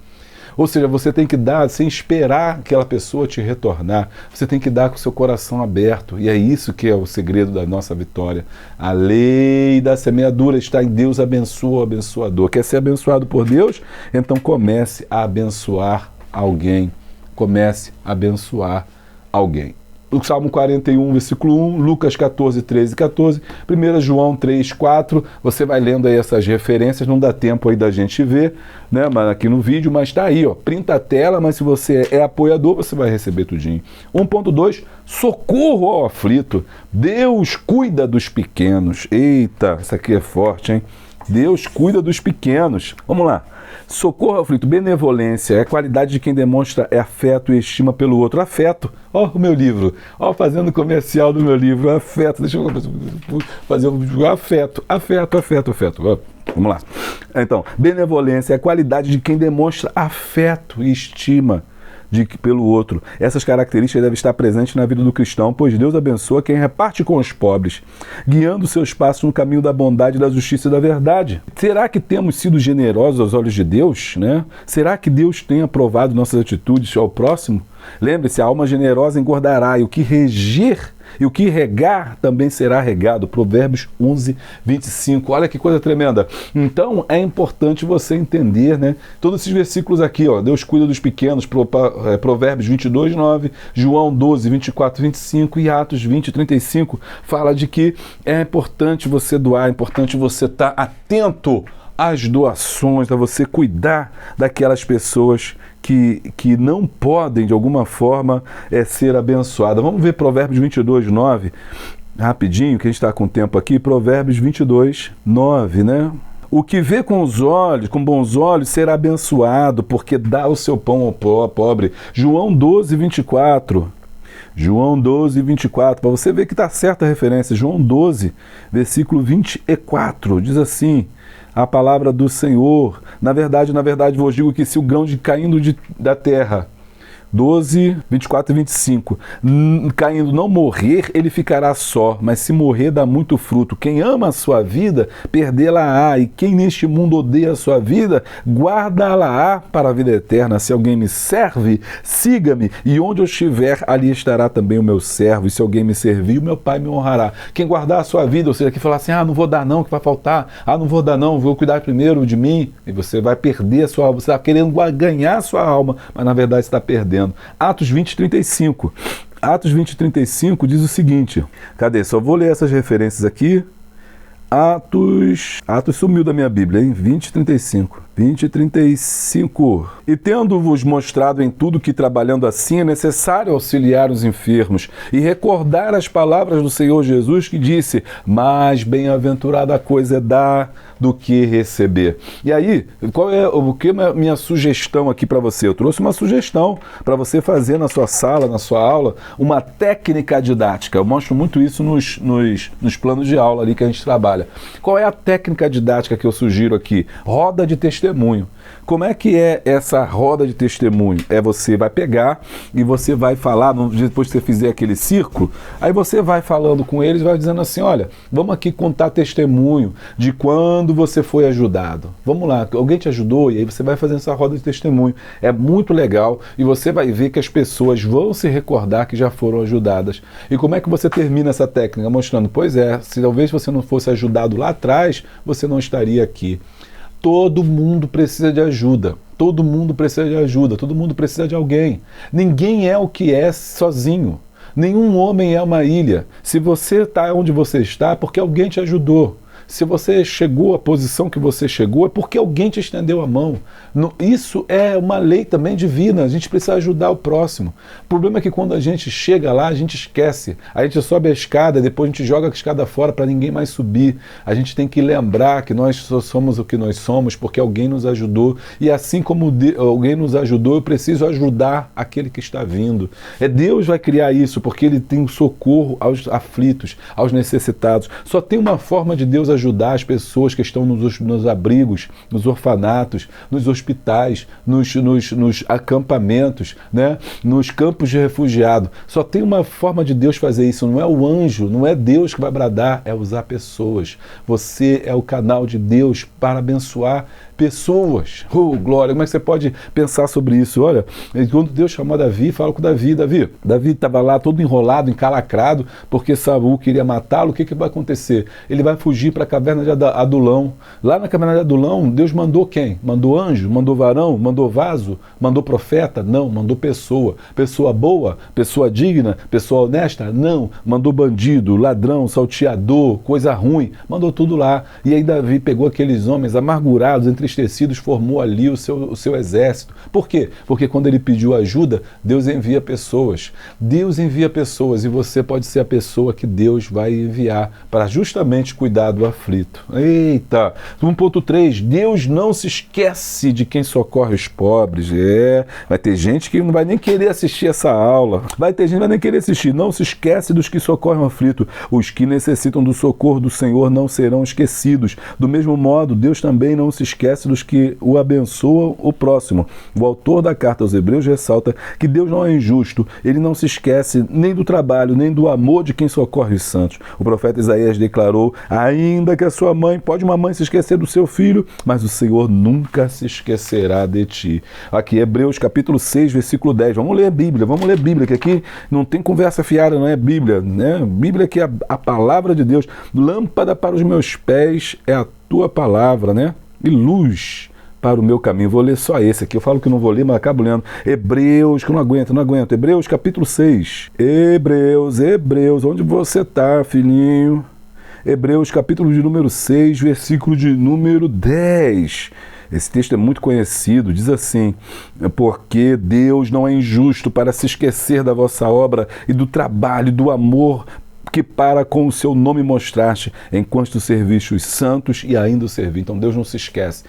Ou seja, você tem que dar sem esperar aquela pessoa te retornar. Você tem que dar com o seu coração aberto. E é isso que é o segredo da nossa vitória. A lei da semeadura está em Deus abençoa o abençoador. Quer ser abençoado por Deus? Então comece a abençoar alguém. Comece a abençoar alguém. O Salmo 41, versículo 1, Lucas 14, 13 e 14, 1 João 3, 4, você vai lendo aí essas referências, não dá tempo aí da gente ver, né, mas aqui no vídeo, mas está aí, ó, printa a tela, mas se você é apoiador, você vai receber tudinho. 1.2, socorro ao aflito, Deus cuida dos pequenos. Eita, essa aqui é forte, hein? Deus cuida dos pequenos. Vamos lá. Socorro ao aflito, benevolência, é a qualidade de quem demonstra afeto e estima pelo outro. Afeto, ó o meu livro, ó fazendo comercial do meu livro, afeto, deixa eu fazer um afeto. Ó, vamos lá. Então, benevolência é a qualidade de quem demonstra afeto e estima pelo outro. Essas características devem estar presentes na vida do cristão, pois Deus abençoa quem reparte com os pobres, guiando seus passos no caminho da bondade, da justiça e da verdade. Será que temos sido generosos aos olhos de Deus, né? Será que Deus tem aprovado nossas atitudes ao próximo? Lembre-se, a alma generosa engordará, e o que regar também será regado. Provérbios 11, 25. Olha que coisa tremenda. Então, é importante você entender, né? Todos esses versículos aqui, ó. Deus cuida dos pequenos, Provérbios 22, 9, João 12, 24, 25 e Atos 20, 35. Fala de que é importante você doar, é importante você estar atento às doações, a você cuidar daquelas pessoas que não podem, de alguma forma, ser abençoadas. Vamos ver Provérbios 22, 9, rapidinho, que a gente está com tempo aqui. Provérbios 22, 9, né? O que vê com os olhos, com bons olhos, será abençoado, porque dá o seu pão ao pobre. João 12, 24. João 12, 24, para você ver que está certa a referência. João 12, versículo 24, diz assim: a palavra do Senhor, na verdade vos digo que se o grão de caindo da terra, 12, 24 e 25, caindo não morrer, ele ficará só, mas se morrer dá muito fruto. Quem ama a sua vida, perdê-la-á, e quem neste mundo odeia a sua vida, guarda-la-á para a vida eterna. Se alguém me serve, siga-me, e onde eu estiver, ali estará também o meu servo, e se alguém me servir, o meu Pai me honrará. Quem guardar a sua vida, ou seja, que falar assim, não vou dar não, que vai faltar, não vou dar não, vou cuidar primeiro de mim, e você vai perder a sua alma, você está querendo ganhar a sua alma, mas na verdade você está perdendo. Atos 20, 35. Atos 20, 35 diz o seguinte, cadê? Só vou ler essas referências aqui. Atos sumiu da minha Bíblia, hein? 20, 35. 20, 35. E tendo-vos mostrado em tudo que trabalhando assim é necessário auxiliar os enfermos e recordar as palavras do Senhor Jesus que disse, mais bem-aventurada coisa é dar do que receber. E aí, qual é a minha sugestão aqui para você? Eu trouxe uma sugestão para você fazer na sua sala, na sua aula, uma técnica didática. Eu mostro muito isso nos planos de aula ali que a gente trabalha. Qual é a técnica didática que eu sugiro aqui? Roda de testemunho. Como é que é essa roda de testemunho? Você vai pegar e você vai falar, depois que você fizer aquele círculo, aí você vai falando com eles, vai dizendo assim, olha, vamos aqui contar testemunho de quando você foi ajudado. Vamos lá, alguém te ajudou? E aí você vai fazendo essa roda de testemunho. É muito legal e você vai ver que as pessoas vão se recordar que já foram ajudadas. E como é que você termina essa técnica? Mostrando, pois é, se talvez você não fosse ajudado lá atrás, você não estaria aqui. Todo mundo precisa de ajuda, todo mundo precisa de ajuda, todo mundo precisa de alguém. Ninguém é o que é sozinho, nenhum homem é uma ilha. Se você está onde você está, é porque alguém te ajudou. Se você chegou à posição que você chegou, é porque alguém te estendeu a mão. Isso é uma lei também divina, a gente precisa ajudar o próximo. O problema é que quando a gente chega lá, a gente esquece. A gente sobe a escada, depois a gente joga a escada fora para ninguém mais subir. A gente tem que lembrar que nós só somos o que nós somos porque alguém nos ajudou. E assim como alguém nos ajudou, eu preciso ajudar aquele que está vindo. Deus vai criar isso porque Ele tem o socorro aos aflitos, aos necessitados. Só tem uma forma de Deus ajudar as pessoas que estão nos abrigos, nos orfanatos, nos hospitais, nos acampamentos, né? Nos campos de refugiado. Só tem uma forma de Deus fazer isso, não é o anjo, não é Deus que vai bradar, é usar pessoas. Você é o canal de Deus para abençoar Pessoas. Oh, glória, como é que você pode pensar sobre isso? Olha, quando Deus chamou Davi, fala com Davi, Davi estava lá todo enrolado, encalacrado, porque Saul queria matá-lo. O que vai acontecer? Ele vai fugir para a caverna de Adulão. Lá na caverna de Adulão, Deus mandou quem? Mandou anjo? Mandou varão? Mandou vaso? Mandou profeta? Não, mandou pessoa. Pessoa boa? Pessoa digna? Pessoa honesta? Não. Mandou bandido, ladrão, salteador, coisa ruim. Mandou tudo lá. E aí Davi pegou aqueles homens amargurados, entristecidos, formou ali o seu exército. Por quê? Porque quando ele pediu ajuda, Deus envia pessoas. Deus envia pessoas e você pode ser a pessoa que Deus vai enviar para justamente cuidar do aflito. Eita! 1.3, Deus não se esquece de quem socorre os pobres. Vai ter gente que não vai nem querer assistir essa aula. Vai ter gente que não vai nem querer assistir. Não se esquece dos que socorrem o aflito. Os que necessitam do socorro do Senhor não serão esquecidos. Do mesmo modo, Deus também não se esquece dos que o abençoam o próximo. O autor da carta aos Hebreus ressalta que Deus não é injusto. Ele não se esquece nem do trabalho, nem do amor de quem socorre os santos. O profeta Isaías declarou, ainda que a sua mãe, pode uma mãe se esquecer do seu filho, mas o Senhor nunca se esquecerá de ti. Aqui, Hebreus capítulo 6, versículo 10. Vamos ler a Bíblia, que aqui não tem conversa fiada, não é Bíblia, né? Bíblia que é a palavra de Deus. Lâmpada para os meus pés é a tua palavra, né? E luz para o meu caminho. Vou ler só esse aqui. Eu falo que não vou ler, mas acabo lendo. Hebreus, que eu não aguento. Hebreus capítulo 6. Hebreus, onde você está, filhinho? Hebreus capítulo de número 6, versículo de número 10. Esse texto é muito conhecido, diz assim, porque Deus não é injusto para se esquecer da vossa obra e do trabalho, do amor que para com o seu nome mostraste, enquanto serviste os santos e ainda o servi. Então Deus não se esquece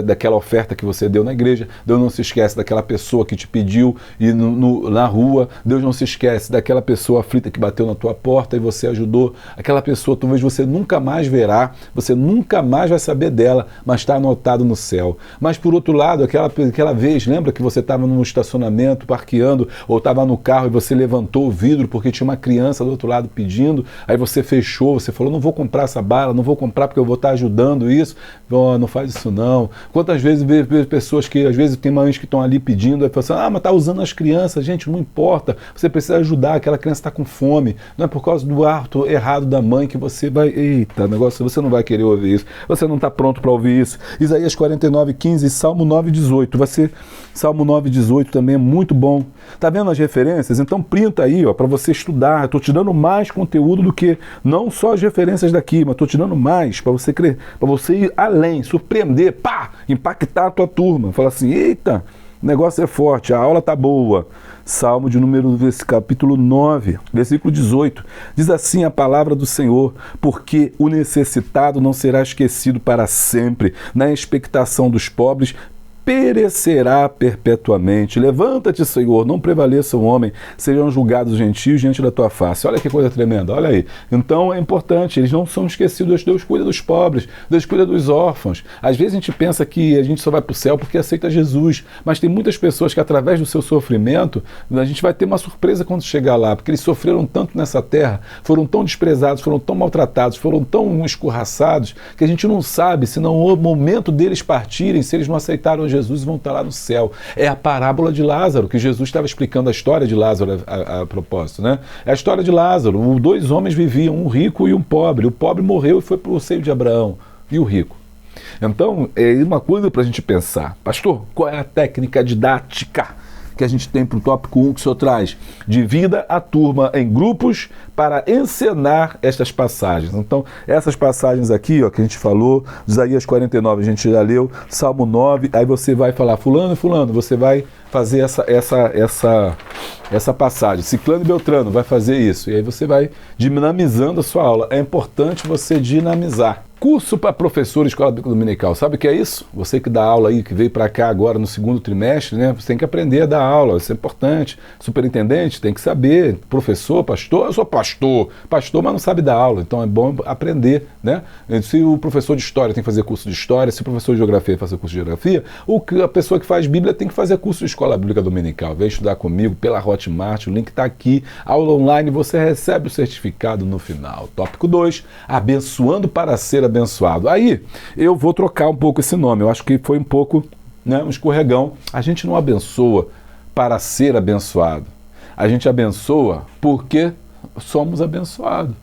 daquela oferta que você deu na igreja, Deus não se esquece daquela pessoa que te pediu ir na rua, Deus não se esquece daquela pessoa aflita que bateu na tua porta e você ajudou, aquela pessoa talvez você nunca mais verá, você nunca mais vai saber dela, mas está anotado no céu. Mas por outro lado, aquela vez, lembra que você estava num estacionamento, parqueando, ou estava no carro e você levantou o vidro porque tinha uma criança do outro lado pedindo, aí você fechou, você falou, não vou comprar essa bala, não vou comprar porque eu vou estar ajudando isso. Oh, não faz isso não. Quantas vezes vê pessoas que, às vezes, tem mães que estão ali pedindo, aí falam assim, mas está usando as crianças. Gente, não importa, você precisa ajudar, aquela criança está com fome, não é por causa do ato errado da mãe que você vai, eita, negócio, você não vai querer ouvir isso, você não está pronto para ouvir isso. Isaías 49:15, Salmo 9:18, Salmo 9:18 também é muito bom. Tá vendo as referências? Então printa aí, ó, para você estudar. Estou te dando mais conteúdo do que não só as referências daqui, mas estou te dando mais para você crer, para você ir além, surpreender, impactar a tua turma. Falar assim, eita, o negócio é forte, a aula tá boa. Salmo de número capítulo 9, versículo 18. Diz assim a palavra do Senhor, porque o necessitado não será esquecido para sempre, na expectação dos pobres perecerá perpetuamente. Levanta-te, Senhor, não prevaleça o homem, sejam julgados os gentios diante da tua face. Olha que coisa tremenda, olha aí. Então é importante, eles não são esquecidos, Deus cuida dos pobres, Deus cuida dos órfãos. Às vezes a gente pensa que a gente só vai para o céu porque aceita Jesus, mas tem muitas pessoas que através do seu sofrimento, a gente vai ter uma surpresa quando chegar lá, porque eles sofreram tanto nessa terra, foram tão desprezados, foram tão maltratados, foram tão escorraçados, que a gente não sabe se não o momento deles partirem, se eles não aceitaram Jesus, vão estar lá no céu. É a parábola de Lázaro, que Jesus estava explicando a história de Lázaro a propósito, né? É a história de Lázaro. Dois homens viviam, um rico e um pobre. O pobre morreu e foi para o seio de Abraão. E o rico? Então, é uma coisa para a gente pensar. Pastor, qual é a técnica didática que a gente tem para o tópico 1 que o senhor traz? Divida a turma em grupos para encenar estas passagens. Então, essas passagens aqui, ó, que a gente falou, Isaías 49, a gente já leu, Salmo 9, aí você vai falar, fulano e fulano, você vai fazer essa passagem. Ciclano e Beltrano vai fazer isso. E aí você vai dinamizando a sua aula. É importante você dinamizar. Curso para professor Escola Bíblica Dominical. Sabe o que é isso? Você que dá aula aí, que veio para cá agora no segundo trimestre, né? Você tem que aprender a dar aula, isso é importante. Superintendente tem que saber. Professor, pastor, eu sou pastor, mas não sabe dar aula, então é bom aprender, né? Se o professor de história tem que fazer curso de história, se o professor de geografia fazer curso de geografia, a pessoa que faz Bíblia tem que fazer curso de Escola Bíblica Dominical. Vem estudar comigo, pela Hotmart, o link está aqui, aula online, você recebe o certificado no final. Tópico 2, abençoando para ser abençoado. Aí, eu vou trocar um pouco esse nome, eu acho que foi um pouco, né, um escorregão. A gente não abençoa para ser abençoado, a gente abençoa porque somos abençoados,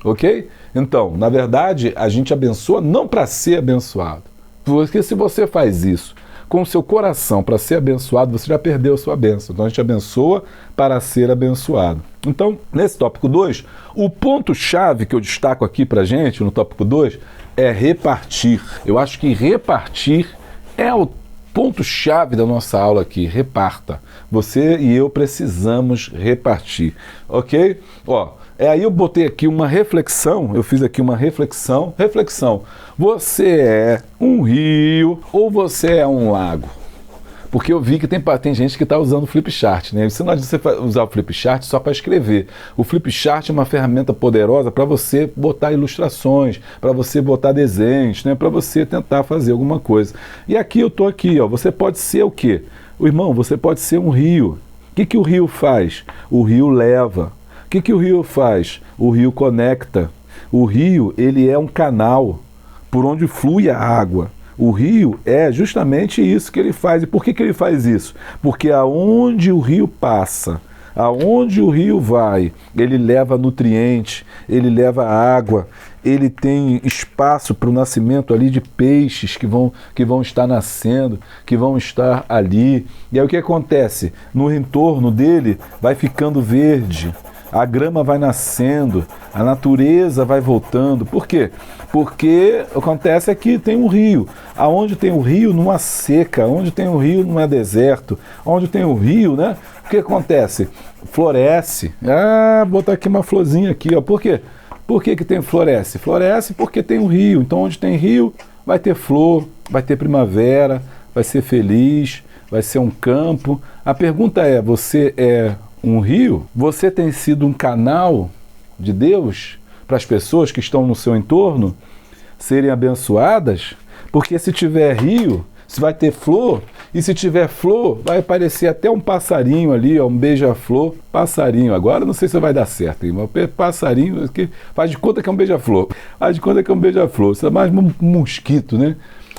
ok? Então, na verdade, a gente abençoa não para ser abençoado, porque se você faz isso com o seu coração para ser abençoado, você já perdeu a sua bênção. Então a gente abençoa para ser abençoado. Então, nesse tópico 2, o ponto-chave que eu destaco aqui para a gente, no tópico 2, é repartir. Eu acho que repartir é o ponto-chave da nossa aula aqui. Reparta. Você e eu precisamos repartir, ok? Ó, aí eu botei aqui uma reflexão, eu fiz aqui uma reflexão. Reflexão, você é um rio ou você é um lago? Porque eu vi que tem gente que está usando o Flipchart, né? Você não adianta você usar o Flipchart só para escrever. O Flipchart é uma ferramenta poderosa para você botar ilustrações, para você botar desenhos, né? Para você tentar fazer alguma coisa. E aqui eu estou aqui, ó. Você pode ser o quê? O irmão, você pode ser um rio. O que o rio faz? O rio leva. O que o rio faz? O rio conecta. O rio, ele é um canal por onde flui a água. O rio é justamente isso que ele faz. E por que ele faz isso? Porque aonde o rio passa, aonde o rio vai, ele leva nutriente, ele leva água, ele tem espaço para o nascimento ali de peixes que vão estar nascendo, que vão estar ali. E aí o que acontece? No entorno dele vai ficando verde, a grama vai nascendo, a natureza vai voltando. Por quê? Porque acontece é que tem um rio. Aonde tem um rio não há seca, onde tem um rio não é deserto. Onde tem um rio, né? O que acontece? Floresce. Botar aqui uma florzinha aqui, ó. Por quê? Por que tem floresce? Floresce porque tem um rio. Então onde tem rio vai ter flor, vai ter primavera, vai ser feliz, vai ser um campo. A pergunta é, você é um rio? Você tem sido um canal de Deus para as pessoas que estão no seu entorno serem abençoadas? Porque se tiver rio, se vai ter flor, e se tiver flor, vai aparecer até um passarinho ali, ó, um beija-flor, passarinho. Agora não sei se vai dar certo, irmão. Passarinho, que faz de conta que é um beija-flor. Faz de conta que é um beija-flor. Isso é mais um mosquito, né?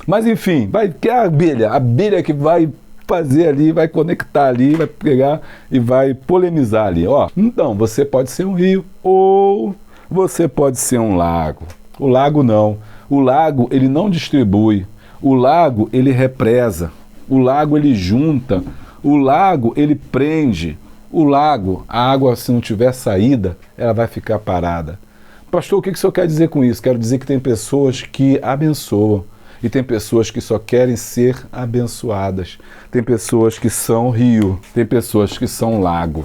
Mas enfim, que é a abelha que vai fazer ali, vai conectar ali, vai pegar e vai polinizar ali, ó. Então, você pode ser um rio ou você pode ser um lago. O lago não. O lago, ele não distribui. O lago, ele represa. O lago, ele junta. O lago, ele prende. O lago, a água, se não tiver saída, ela vai ficar parada. Pastor, o que o senhor quer dizer com isso? Quero dizer que tem pessoas que abençoam. E tem pessoas que só querem ser abençoadas. Tem pessoas que são rio. Tem pessoas que são lago.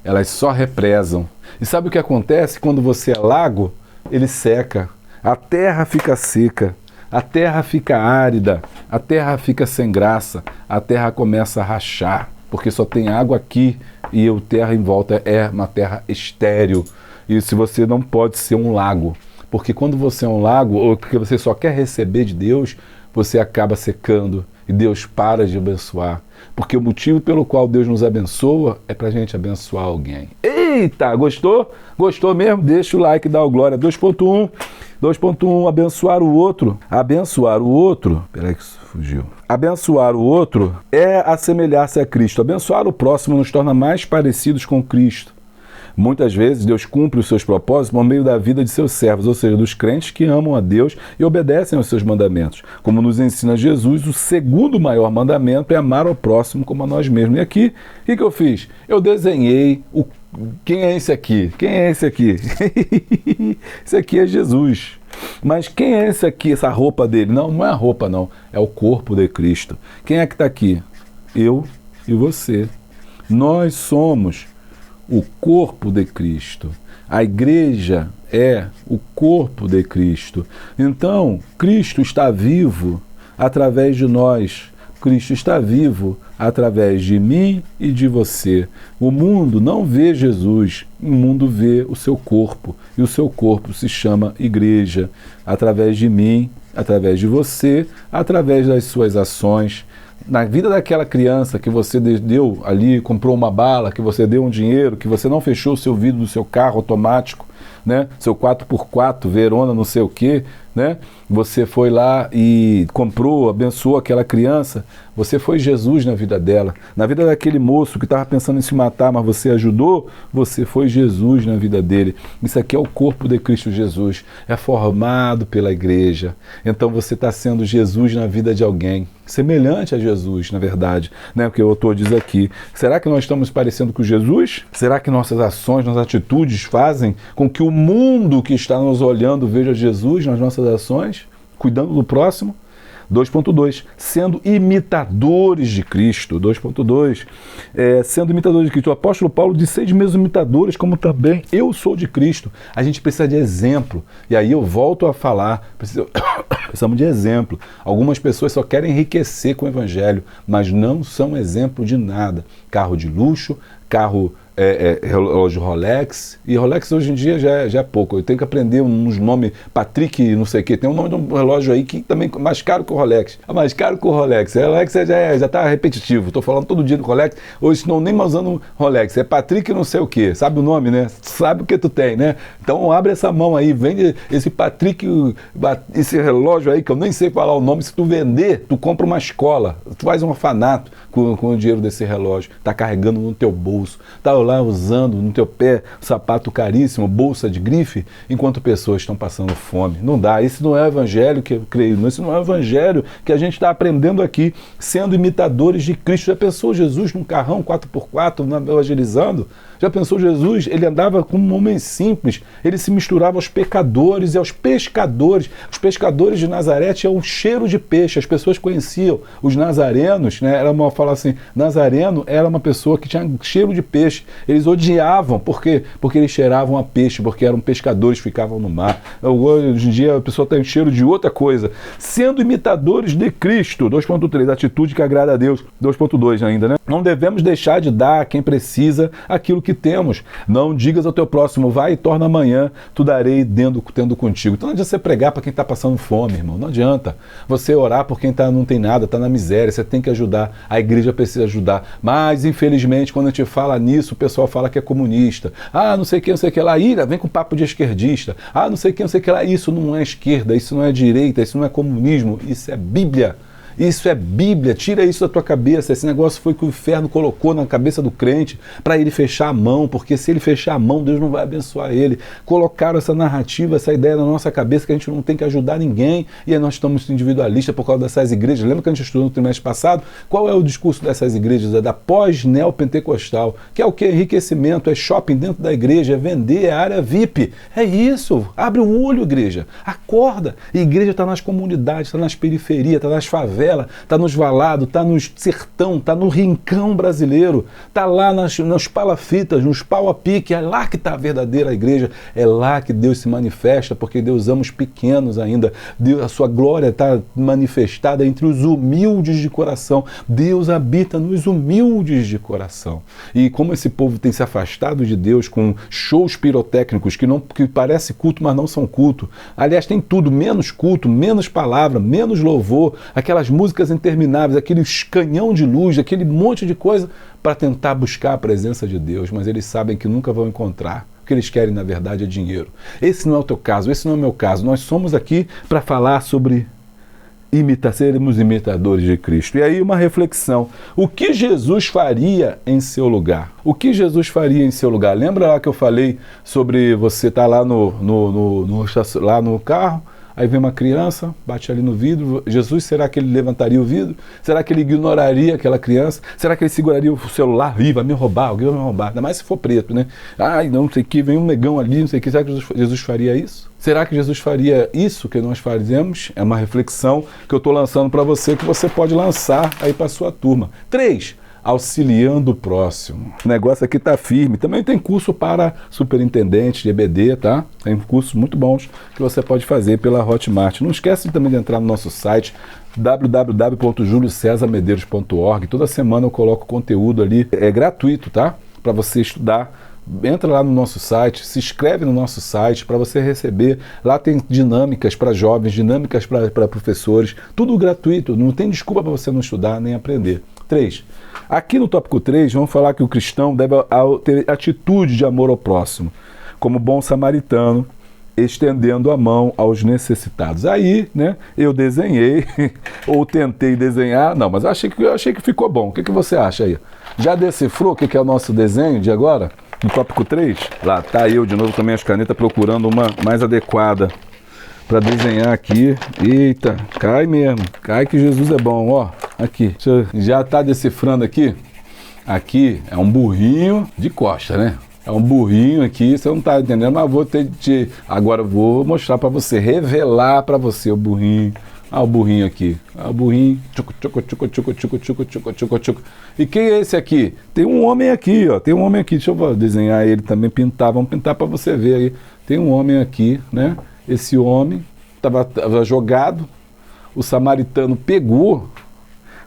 Elas só represam. E sabe o que acontece quando você é lago? Ele seca. A terra fica seca. A terra fica árida. A terra fica sem graça. A terra começa a rachar. Porque só tem água aqui e a terra em volta é uma terra estéril. E se você não pode ser um lago. Porque quando você é um lago, ou porque você só quer receber de Deus, você acaba secando e Deus para de abençoar. Porque o motivo pelo qual Deus nos abençoa é para a gente abençoar alguém. Eita, gostou? Gostou mesmo? Deixa o like, dá o glória. 2.1, 2.1, abençoar o outro. Abençoar o outro, peraí que isso fugiu. Abençoar o outro é assemelhar-se a Cristo. Abençoar o próximo nos torna mais parecidos com Cristo. Muitas vezes Deus cumpre os seus propósitos por meio da vida de seus servos, ou seja, dos crentes que amam a Deus e obedecem aos seus mandamentos. Como nos ensina Jesus, o segundo maior mandamento é amar ao próximo como a nós mesmos. E aqui, o que eu fiz? Eu desenhei quem é esse aqui? Quem é esse aqui? Esse aqui é Jesus. Mas quem é esse aqui, essa roupa dele? Não, não é a roupa não, é o corpo de Cristo. Quem é que está aqui? Eu e você. Nós somos o corpo de Cristo. A igreja é o corpo de Cristo. Então, Cristo está vivo através de nós. Cristo está vivo através de mim e de você. O mundo não vê Jesus, o mundo vê o seu corpo. E o seu corpo se chama igreja. Através de mim, através de você, através das suas ações, na vida daquela criança que você deu ali, comprou uma bala, que você deu um dinheiro, que você não fechou o seu vidro do seu carro automático, né? Seu 4x4, Verona, não sei o quê, né? Você foi lá e comprou, abençoou aquela criança, você foi Jesus na vida dela. Na vida daquele moço que estava pensando em se matar, mas você ajudou, você foi Jesus na vida dele. Isso aqui é o corpo de Cristo Jesus, é formado pela igreja. Então você está sendo Jesus na vida de alguém, semelhante a Jesus, na verdade, né? Porque o autor diz aqui, será que nós estamos parecendo com Jesus? Será que nossas ações, nossas atitudes fazem com que o mundo que está nos olhando veja Jesus nas nossas ações, cuidando do próximo? 2.2, sendo imitadores de Cristo. 2.2, sendo imitadores de Cristo. O apóstolo Paulo diz, sede meus imitadores, como também eu sou de Cristo. A gente precisa de exemplo. E aí eu volto a falar, precisamos de exemplo. Algumas pessoas só querem enriquecer com o evangelho, mas não são exemplo de nada. Carro de luxo, carro... relógio Rolex, e Rolex hoje em dia já é pouco, eu tenho que aprender uns nomes, Patrick não sei o que, tem um nome de um relógio aí que também é mais caro que o Rolex, mais caro que o Rolex, já está repetitivo, estou falando todo dia do Rolex, hoje não nem mais usando Rolex, é Patrick não sei o que, sabe o nome, né, sabe o que tu tem, né, então abre essa mão aí, vende esse Patrick, esse relógio aí que eu nem sei falar o nome, se tu vender, tu compra uma escola, tu faz um orfanato com o dinheiro desse relógio, tá carregando no teu bolso, tá lá usando no teu pé sapato caríssimo, bolsa de grife, enquanto pessoas estão passando fome. Não dá, esse não é o evangelho que eu creio, esse não é o evangelho que a gente está aprendendo aqui, sendo imitadores de Cristo. Já pensou Jesus num carrão 4x4 evangelizando? Já pensou Jesus? Ele andava como um homem simples, ele se misturava aos pecadores e aos pescadores. Os pescadores de Nazaré tinham um cheiro de peixe, as pessoas conheciam os nazarenos, né? Falar assim, nazareno era uma pessoa que tinha cheiro de peixe. Eles odiavam, por quê? Porque eles cheiravam a peixe, porque eram pescadores, ficavam no mar. Hoje em dia a pessoa tem cheiro de outra coisa. Sendo imitadores de Cristo, 2.3, atitude que agrada a Deus, 2.2 ainda, né? Não devemos deixar de dar a quem precisa aquilo que temos. Não digas ao teu próximo, vai e torna amanhã, tu darei tendo contigo. Então não adianta você pregar para quem está passando fome, irmão. Não adianta você orar por quem não tem nada, está na miséria, você tem que ajudar. A igreja precisa ajudar. Mas, infelizmente, quando a gente fala nisso, o pessoal fala que é comunista. Ah, não sei quem, não sei o que lá. Ira, vem com papo de esquerdista. Ah, não sei quem, não sei o que lá. Isso não é esquerda, isso não é direita, isso não é comunismo, isso é Bíblia. Isso é Bíblia, tira isso da tua cabeça. Esse negócio foi que o inferno colocou na cabeça do crente para ele fechar a mão, porque se ele fechar a mão, Deus não vai abençoar ele. Colocaram essa narrativa, essa ideia na nossa cabeça que a gente não tem que ajudar ninguém, e aí nós estamos individualistas por causa dessas igrejas. Lembra que a gente estudou no trimestre passado? Qual é o discurso dessas igrejas? É da pós-neopentecostal, que é o que? Enriquecimento, é shopping dentro da igreja, é vender, é área VIP. É isso, abre o olho, igreja, acorda. A igreja está nas comunidades, está nas periferias, está nas favelas, está nos valados, está no sertão, está no rincão brasileiro, está lá nas palafitas, nos pau a pique, é lá que está a verdadeira igreja, é lá que Deus se manifesta, porque Deus ama os pequenos ainda, Deus, a sua glória está manifestada entre os humildes de coração, Deus habita nos humildes de coração. E como esse povo tem se afastado de Deus com shows pirotécnicos que parece culto, mas não são culto, aliás tem tudo, menos culto, menos palavra, menos louvor, aquelas músicas intermináveis, aquele canhão de luz, aquele monte de coisa para tentar buscar a presença de Deus, mas eles sabem que nunca vão encontrar. O que eles querem, na verdade, é dinheiro. Esse não é o teu caso, esse não é o meu caso. Nós somos aqui para falar sobre sermos imitadores de Cristo. E aí uma reflexão. O que Jesus faria em seu lugar? O que Jesus faria em seu lugar? Lembra lá que eu falei sobre você estar lá lá no carro, aí vem uma criança, bate ali no vidro. Jesus, será que ele levantaria o vidro? Será que ele ignoraria aquela criança? Será que ele seguraria o celular? Ih, vai me roubar, alguém vai me roubar. Ainda mais se for preto, né? Ai, não sei o que, vem um negão ali, não sei o que. Será que Jesus faria isso? Será que Jesus faria isso que nós fazemos? É uma reflexão que eu estou lançando para você, que você pode lançar aí para a sua turma. 3. Auxiliando o próximo. O negócio aqui está firme. Também tem curso para superintendente de EBD, tá? Tem cursos muito bons que você pode fazer pela Hotmart. Não esquece também de entrar no nosso site www.juliocesamedeiros.org. Toda semana eu coloco conteúdo ali, é gratuito, tá? Para você estudar entra lá no nosso site, se inscreve no nosso site para você receber. Lá tem dinâmicas para jovens, dinâmicas para professores, tudo gratuito, não tem desculpa para você não estudar nem aprender. 3. Aqui no tópico 3, vamos falar que o cristão deve ter atitude de amor ao próximo, como bom samaritano, estendendo a mão aos necessitados. Aí, né, eu desenhei, ou tentei desenhar, não, mas eu achei que ficou bom. O que você acha aí? Já decifrou o que é o nosso desenho de agora? No tópico 3? Lá tá eu de novo com minhas canetas procurando uma mais adequada para desenhar aqui. Eita, cai mesmo, cai que Jesus é bom, ó, aqui. Já tá decifrando aqui? Aqui é um burrinho de costa, né? É um burrinho aqui, você não está entendendo, mas vou ter de... Agora eu vou mostrar para você, revelar para você o burrinho. Ah, o burrinho aqui. Ah, o burrinho. Tchucu, tchucu, tchucu, tchucu, tchucu, tchucu, tchucu, tchucu, tchucu. E quem é esse aqui? Tem um homem aqui, ó. Tem um homem aqui. Deixa eu desenhar ele também, pintar. Vamos pintar para você ver aí. Tem um homem aqui, né? Esse homem estava jogado. O samaritano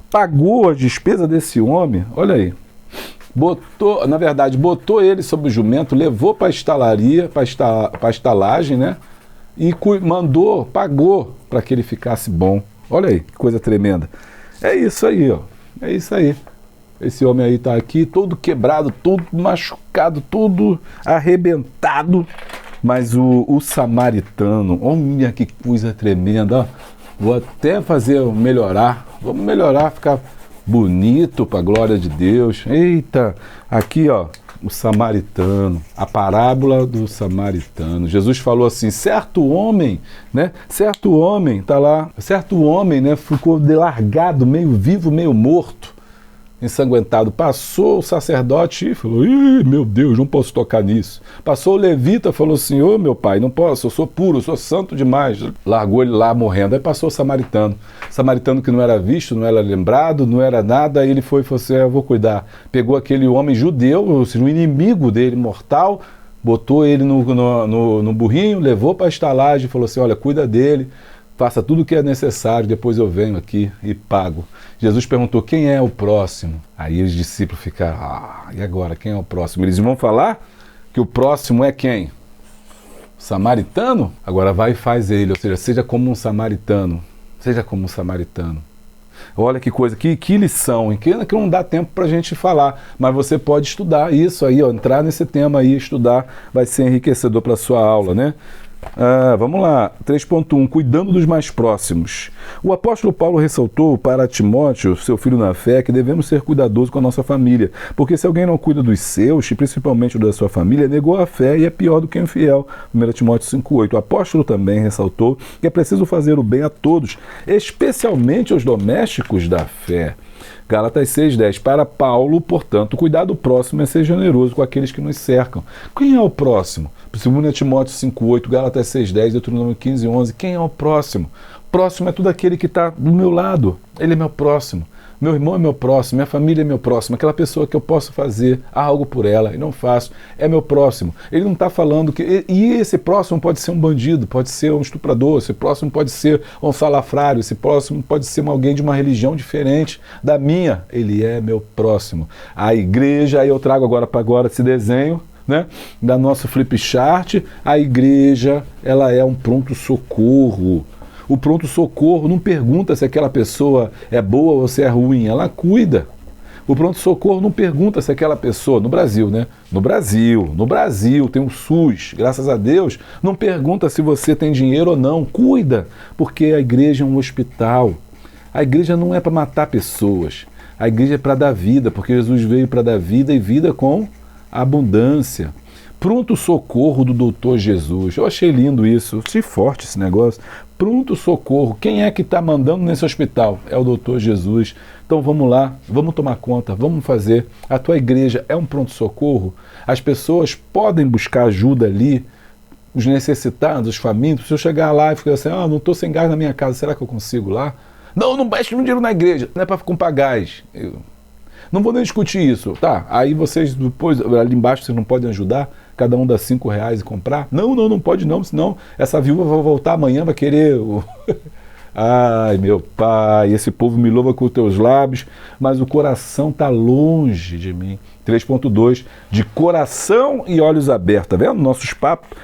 pagou a despesa desse homem. Olha aí. Botou ele sobre o jumento, levou para a estalaria, para a estalagem, né? E pagou para que ele ficasse bom. Olha aí, que coisa tremenda. É isso aí, ó. É isso aí. Esse homem aí está aqui, todo quebrado, todo machucado, todo arrebentado. Mas o samaritano, olha que coisa tremenda, ó. Vou até melhorar. Vamos melhorar, ficar bonito para a glória de Deus. Eita, aqui ó, o samaritano, a parábola do samaritano. Jesus falou assim, certo homem, né? Certo homem, tá lá, certo homem, né? Ficou largado, meio vivo, meio morto, ensanguentado. Passou o sacerdote e falou, ih, meu Deus, não posso tocar nisso. Passou o levita, falou assim, ô meu pai, não posso, eu sou puro, eu sou santo demais. Largou ele lá morrendo. Aí passou o samaritano que não era visto, não era lembrado, não era nada. Aí ele falou assim, eu vou cuidar. Pegou aquele homem judeu, ou seja, um inimigo dele, mortal, botou ele no burrinho, levou para a estalagem e falou assim, olha, cuida dele, faça tudo o que é necessário, depois eu venho aqui e pago. Jesus perguntou, quem é o próximo? Aí os discípulos ficaram, e agora, quem é o próximo? Eles vão falar que o próximo é quem? O samaritano? Agora vai e faz ele, ou seja, seja como um samaritano. Seja como um samaritano. Olha que coisa, que lição, que não dá tempo para a gente falar, mas você pode estudar isso aí, ó, entrar nesse tema aí, estudar, vai ser enriquecedor para a sua aula, né? Vamos lá, 3.1, cuidando dos mais próximos. O apóstolo Paulo ressaltou para Timóteo, seu filho na fé, que devemos ser cuidadosos com a nossa família, porque se alguém não cuida dos seus, e principalmente da sua família, negou a fé e é pior do que o infiel. 1 Timóteo 5.8. O apóstolo também ressaltou que é preciso fazer o bem a todos, especialmente aos domésticos da fé. Gálatas 6.10. Para Paulo, portanto, cuidar do próximo é ser generoso com aqueles que nos cercam. Quem é o próximo? 2 Timóteo 5.8, Gálatas 6.10, Deuteronômio 15.11. Quem é o próximo? Próximo é tudo aquele que está do meu lado. Ele é meu próximo. Meu irmão é meu próximo, minha família é meu próximo, aquela pessoa que eu posso fazer algo por ela e não faço, é meu próximo. Ele não está falando que... E esse próximo pode ser um bandido, pode ser um estuprador, esse próximo pode ser um salafrário, esse próximo pode ser alguém de uma religião diferente da minha. Ele é meu próximo. A igreja, aí eu trago agora esse desenho, né, da nossa flip chart. A igreja, ela é um pronto-socorro. O pronto-socorro não pergunta se aquela pessoa é boa ou se é ruim, ela cuida. O pronto-socorro não pergunta se aquela pessoa, no Brasil, né? No Brasil tem o SUS, graças a Deus, não pergunta se você tem dinheiro ou não, cuida, porque a igreja é um hospital. A igreja não é para matar pessoas, a igreja é para dar vida, porque Jesus veio para dar vida e vida com abundância. Pronto-socorro do doutor Jesus. Eu achei lindo isso, achei forte esse negócio. Pronto-socorro. Quem é que está mandando nesse hospital? É o doutor Jesus. Então vamos lá, vamos tomar conta, vamos fazer. A tua igreja é um pronto-socorro? As pessoas podem buscar ajuda ali, os necessitados, os famintos. Se eu chegar lá e ficar assim, não estou sem gás na minha casa, será que eu consigo lá? Não gaste meu dinheiro na igreja, não é para comprar gás. Não vou nem discutir isso, tá? Aí vocês depois, ali embaixo, vocês não podem ajudar? Cada um dá R$5 e comprar? Não pode não, senão essa viúva vai voltar amanhã, vai querer... Ai, meu pai, esse povo me louva com os teus lábios, mas o coração está longe de mim. 3.2, de coração e olhos abertos. Tá vendo?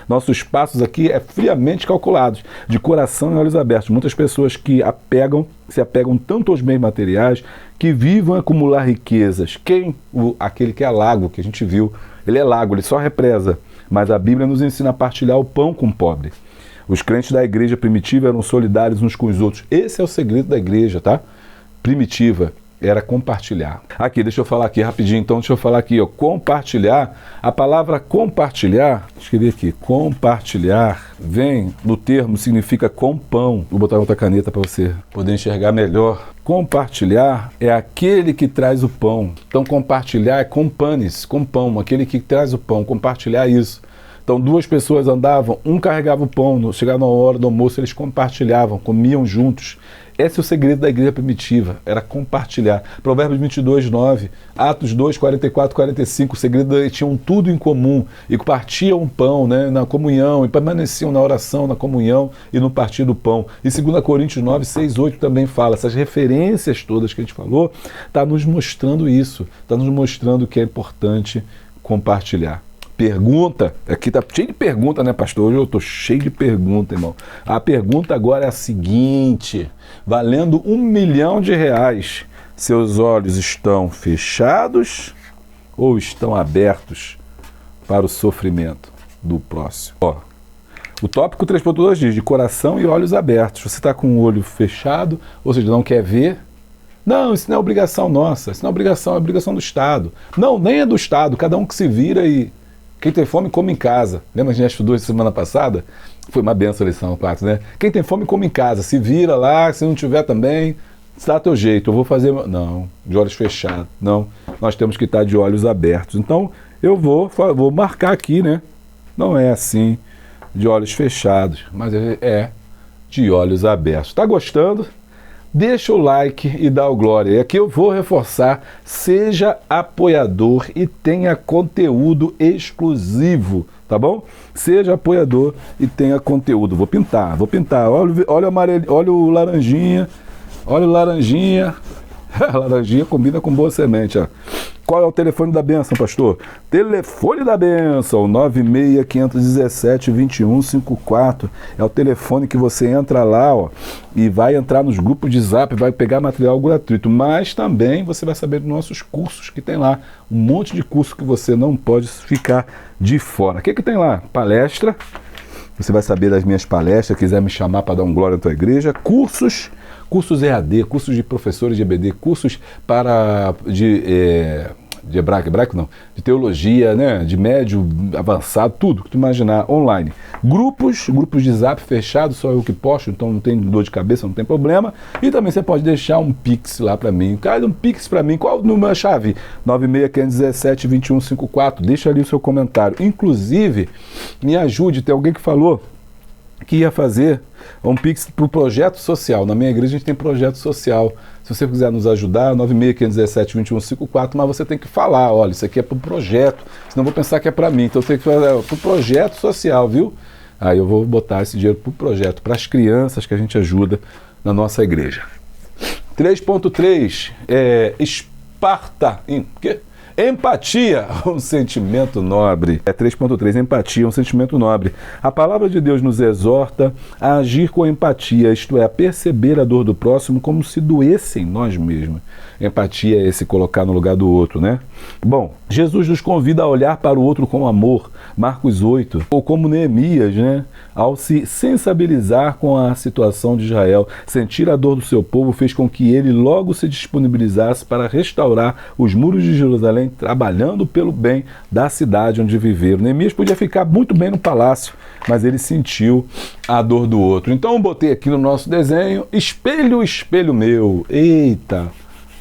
Nossos passos aqui é friamente calculados, de coração e olhos abertos. Muitas pessoas que se apegam tanto aos bens materiais, que vivam acumular riquezas. Aquele que é lago, que a gente viu, ele é lago, ele só represa. Mas a Bíblia nos ensina a partilhar o pão com o pobre. Os crentes da igreja primitiva eram solidários uns com os outros. Esse é o segredo da igreja, tá? Primitiva. Era compartilhar. Aqui, deixa eu falar aqui rapidinho, então, deixa eu falar aqui, ó, compartilhar. A palavra compartilhar, escrevi aqui, compartilhar, vem do termo, significa com pão. Vou botar outra caneta para você poder enxergar melhor. Compartilhar é aquele que traz o pão. Então, compartilhar é com panes, com pão, aquele que traz o pão, compartilhar é isso. Então, duas pessoas andavam, um carregava o pão, chegava na hora do almoço, eles compartilhavam, comiam juntos. Esse é o segredo da igreja primitiva, era compartilhar. Provérbios 22, 9, Atos 2, 44, 45, o segredo é que tinham tudo em comum e partiam o pão, né, na comunhão, e permaneciam na oração, na comunhão e no partir do pão. E 2 Coríntios 9, 6, 8 também fala, essas referências todas que a gente falou, está nos mostrando isso, está nos mostrando que é importante compartilhar. Pergunta, aqui tá cheio de pergunta, né, pastor? Hoje eu tô cheio de pergunta, irmão. A pergunta agora é a seguinte: valendo R$1 milhão, seus olhos estão fechados ou estão abertos para o sofrimento do próximo? Ó, o tópico 3.2 diz de coração e olhos abertos. Você está com o olho fechado, ou seja, não quer ver? Não, isso não é obrigação nossa, isso não é obrigação do Estado. Não, nem é do Estado, cada um que se vira e... Quem tem fome, come em casa. Lembra que a gente estudou isso semana passada? Foi uma benção a lição 4, né? Quem tem fome, come em casa. Se vira lá, se não tiver também, dá teu jeito. Eu vou fazer... Não, de olhos fechados. Não, nós temos que estar de olhos abertos. Então, eu vou marcar aqui, né? Não é assim, de olhos fechados, mas é de olhos abertos. Está gostando? Deixa o like e dá o glória. E aqui eu vou reforçar, seja apoiador e tenha conteúdo exclusivo, tá bom? Seja apoiador e tenha conteúdo. Vou pintar. Olha o amarelo, olha o laranjinha, olha o laranjinha. Laranjinha combina com boa semente, ó. Qual é o telefone da bênção, pastor? Telefone da bênção, 96-517-2154. É o telefone que você entra lá, ó, e vai entrar nos grupos de Zap, vai pegar material gratuito. Mas também você vai saber dos nossos cursos que tem lá. Um monte de curso que você não pode ficar de fora. O que tem lá? Palestra. Você vai saber das minhas palestras, quiser me chamar para dar um glória na tua igreja. Cursos EAD, cursos de professores de EBD, cursos de hebraico não, de teologia, né, de médio, avançado, tudo que tu imaginar, online. Grupos de Zap fechados, só eu que posto, então não tem dor de cabeça, não tem problema. E também você pode deixar um Pix lá para mim. Cara, um Pix para mim, qual o número da chave? 96-517-2154. Deixa ali o seu comentário. Inclusive, me ajude, tem alguém que falou que ia fazer um Pix para o projeto social. Na minha igreja a gente tem projeto social. Se você quiser nos ajudar, 96-517-2154, mas você tem que falar, olha, isso aqui é para o projeto, senão eu vou pensar que é para mim. Então tem que fazer para o projeto social, viu? Aí eu vou botar esse dinheiro para o projeto, para as crianças que a gente ajuda na nossa igreja. 3.3, Esparta, quê? Empatia, um sentimento nobre. 3.3, empatia, um sentimento nobre. A palavra de Deus nos exorta a agir com empatia, isto é, a perceber a dor do próximo como se doesse em nós mesmos. Empatia é esse colocar no lugar do outro, né? Bom, Jesus nos convida a olhar para o outro com amor, Marcos 8, ou como Neemias, né? Ao se sensibilizar com a situação de Israel, sentir a dor do seu povo fez com que ele logo se disponibilizasse para restaurar os muros de Jerusalém, trabalhando pelo bem da cidade onde viveram. Neemias podia ficar muito bem no palácio, mas ele sentiu a dor do outro. Então eu botei aqui no nosso desenho, espelho, espelho meu. Eita!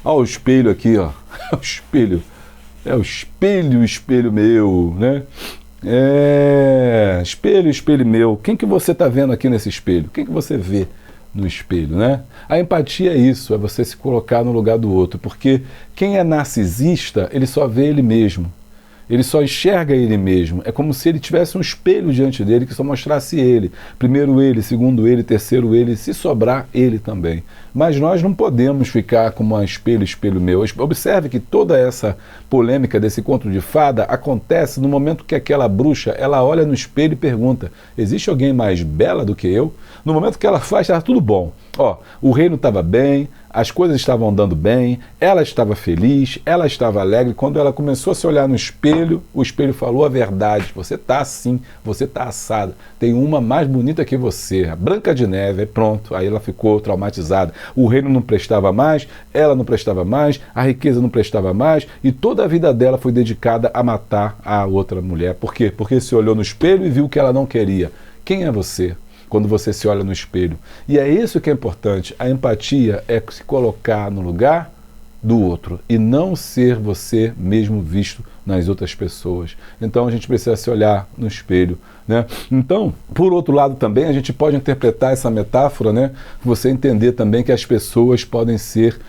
Olha o espelho aqui, ó. O espelho. É o espelho, espelho meu, né? Espelho, espelho meu. Quem que você está vendo aqui nesse espelho? Quem que você vê no espelho, né? A empatia é isso, é você se colocar no lugar do outro, porque quem é narcisista, ele só vê ele mesmo. Ele só enxerga ele mesmo. É como se ele tivesse um espelho diante dele que só mostrasse ele. Primeiro ele, segundo ele, terceiro ele, se sobrar ele também. Mas nós não podemos ficar como um espelho, espelho meu. Observe que toda essa polêmica desse conto de fada acontece no momento que aquela bruxa, ela olha no espelho e pergunta: existe alguém mais bela do que eu? No momento que ela faz, estava tudo bom. Ó, o reino estava bem, as coisas estavam andando bem, ela estava feliz, ela estava alegre. Quando ela começou a se olhar no espelho, o espelho falou a verdade: você está assim, você está assada, tem uma mais bonita que você, a Branca de Neve. Pronto, aí ela ficou traumatizada. O reino não prestava mais, ela não prestava mais, a riqueza não prestava mais, e toda a vida dela foi dedicada a matar a outra mulher. Por quê? Porque se olhou no espelho e viu que ela não queria. Quem é você quando você se olha no espelho? E é isso que é importante. A empatia é se colocar no lugar do outro e não ser você mesmo visto nas outras pessoas. Então a gente precisa se olhar no espelho, né? Então, por outro lado também, a gente pode interpretar essa metáfora, né? Você entender também que as pessoas podem ser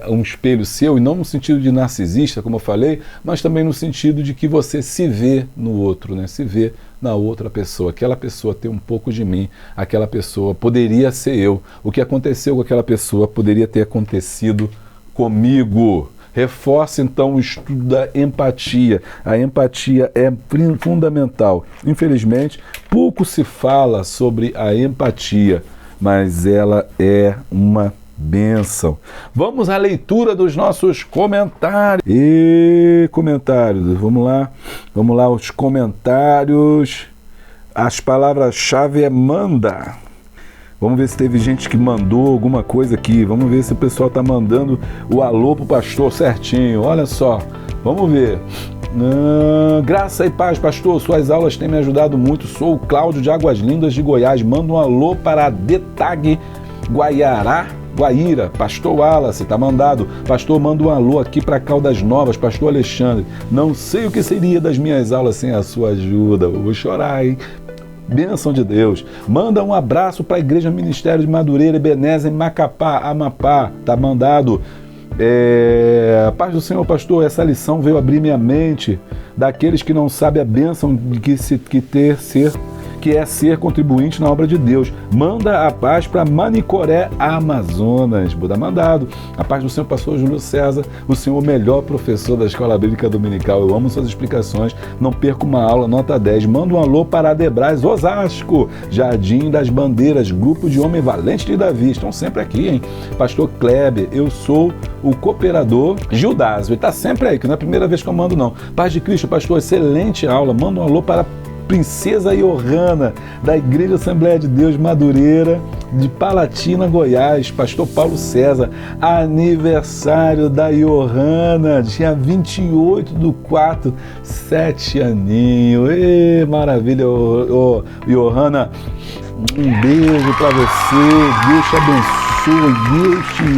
um espelho seu, e não no sentido de narcisista, como eu falei, mas também no sentido de que você se vê no outro, né? Se vê na outra pessoa. Aquela pessoa tem um pouco de mim, aquela pessoa poderia ser eu. O que aconteceu com aquela pessoa poderia ter acontecido comigo. Reforce então o estudo da empatia. A empatia é fundamental. Infelizmente, pouco se fala sobre a empatia, mas ela é uma bênção. Vamos à leitura dos nossos comentários. Vamos lá, os comentários. As palavras-chave é manda. Vamos ver se teve gente que mandou alguma coisa aqui. Vamos ver se o pessoal está mandando o alô pro pastor certinho. Olha só, vamos ver. Graça e paz, pastor. Suas aulas têm me ajudado muito. Sou o Cláudio de Águas Lindas de Goiás. Manda um alô para a DETAG Guaíra. Pastor Wallace, tá mandado. Pastor, manda um alô aqui para Caldas Novas. Pastor Alexandre. Não sei o que seria das minhas aulas sem a sua ajuda. Eu vou chorar, hein? Bênção de Deus. Manda um abraço para a Igreja Ministério de Madureira, Ebenezer, em Macapá, Amapá. Tá mandado. Paz do Senhor, pastor. Essa lição veio abrir minha mente daqueles que não sabem a bênção de que é ser contribuinte na obra de Deus. Manda a paz para Manicoré, Amazonas. Buda mandado. A paz do Senhor, pastor Júlio César, o senhor melhor professor da Escola Bíblica Dominical. Eu amo suas explicações. Não perco uma aula, nota 10. Manda um alô para Adebrais, Osasco, Jardim das Bandeiras, grupo de homem valente de Davi. Estão sempre aqui, hein? Pastor Kleber, eu sou o cooperador Gildásio. Ele está sempre aí, que não é a primeira vez que eu mando, não. Paz de Cristo, pastor, excelente aula. Manda um alô para Princesa Johanna, da Igreja Assembleia de Deus Madureira, de Palatina, Goiás. Pastor Paulo César, aniversário da Johanna, dia 28/4, 7 aninhos. Maravilha, Johanna. Um beijo para você, Deus te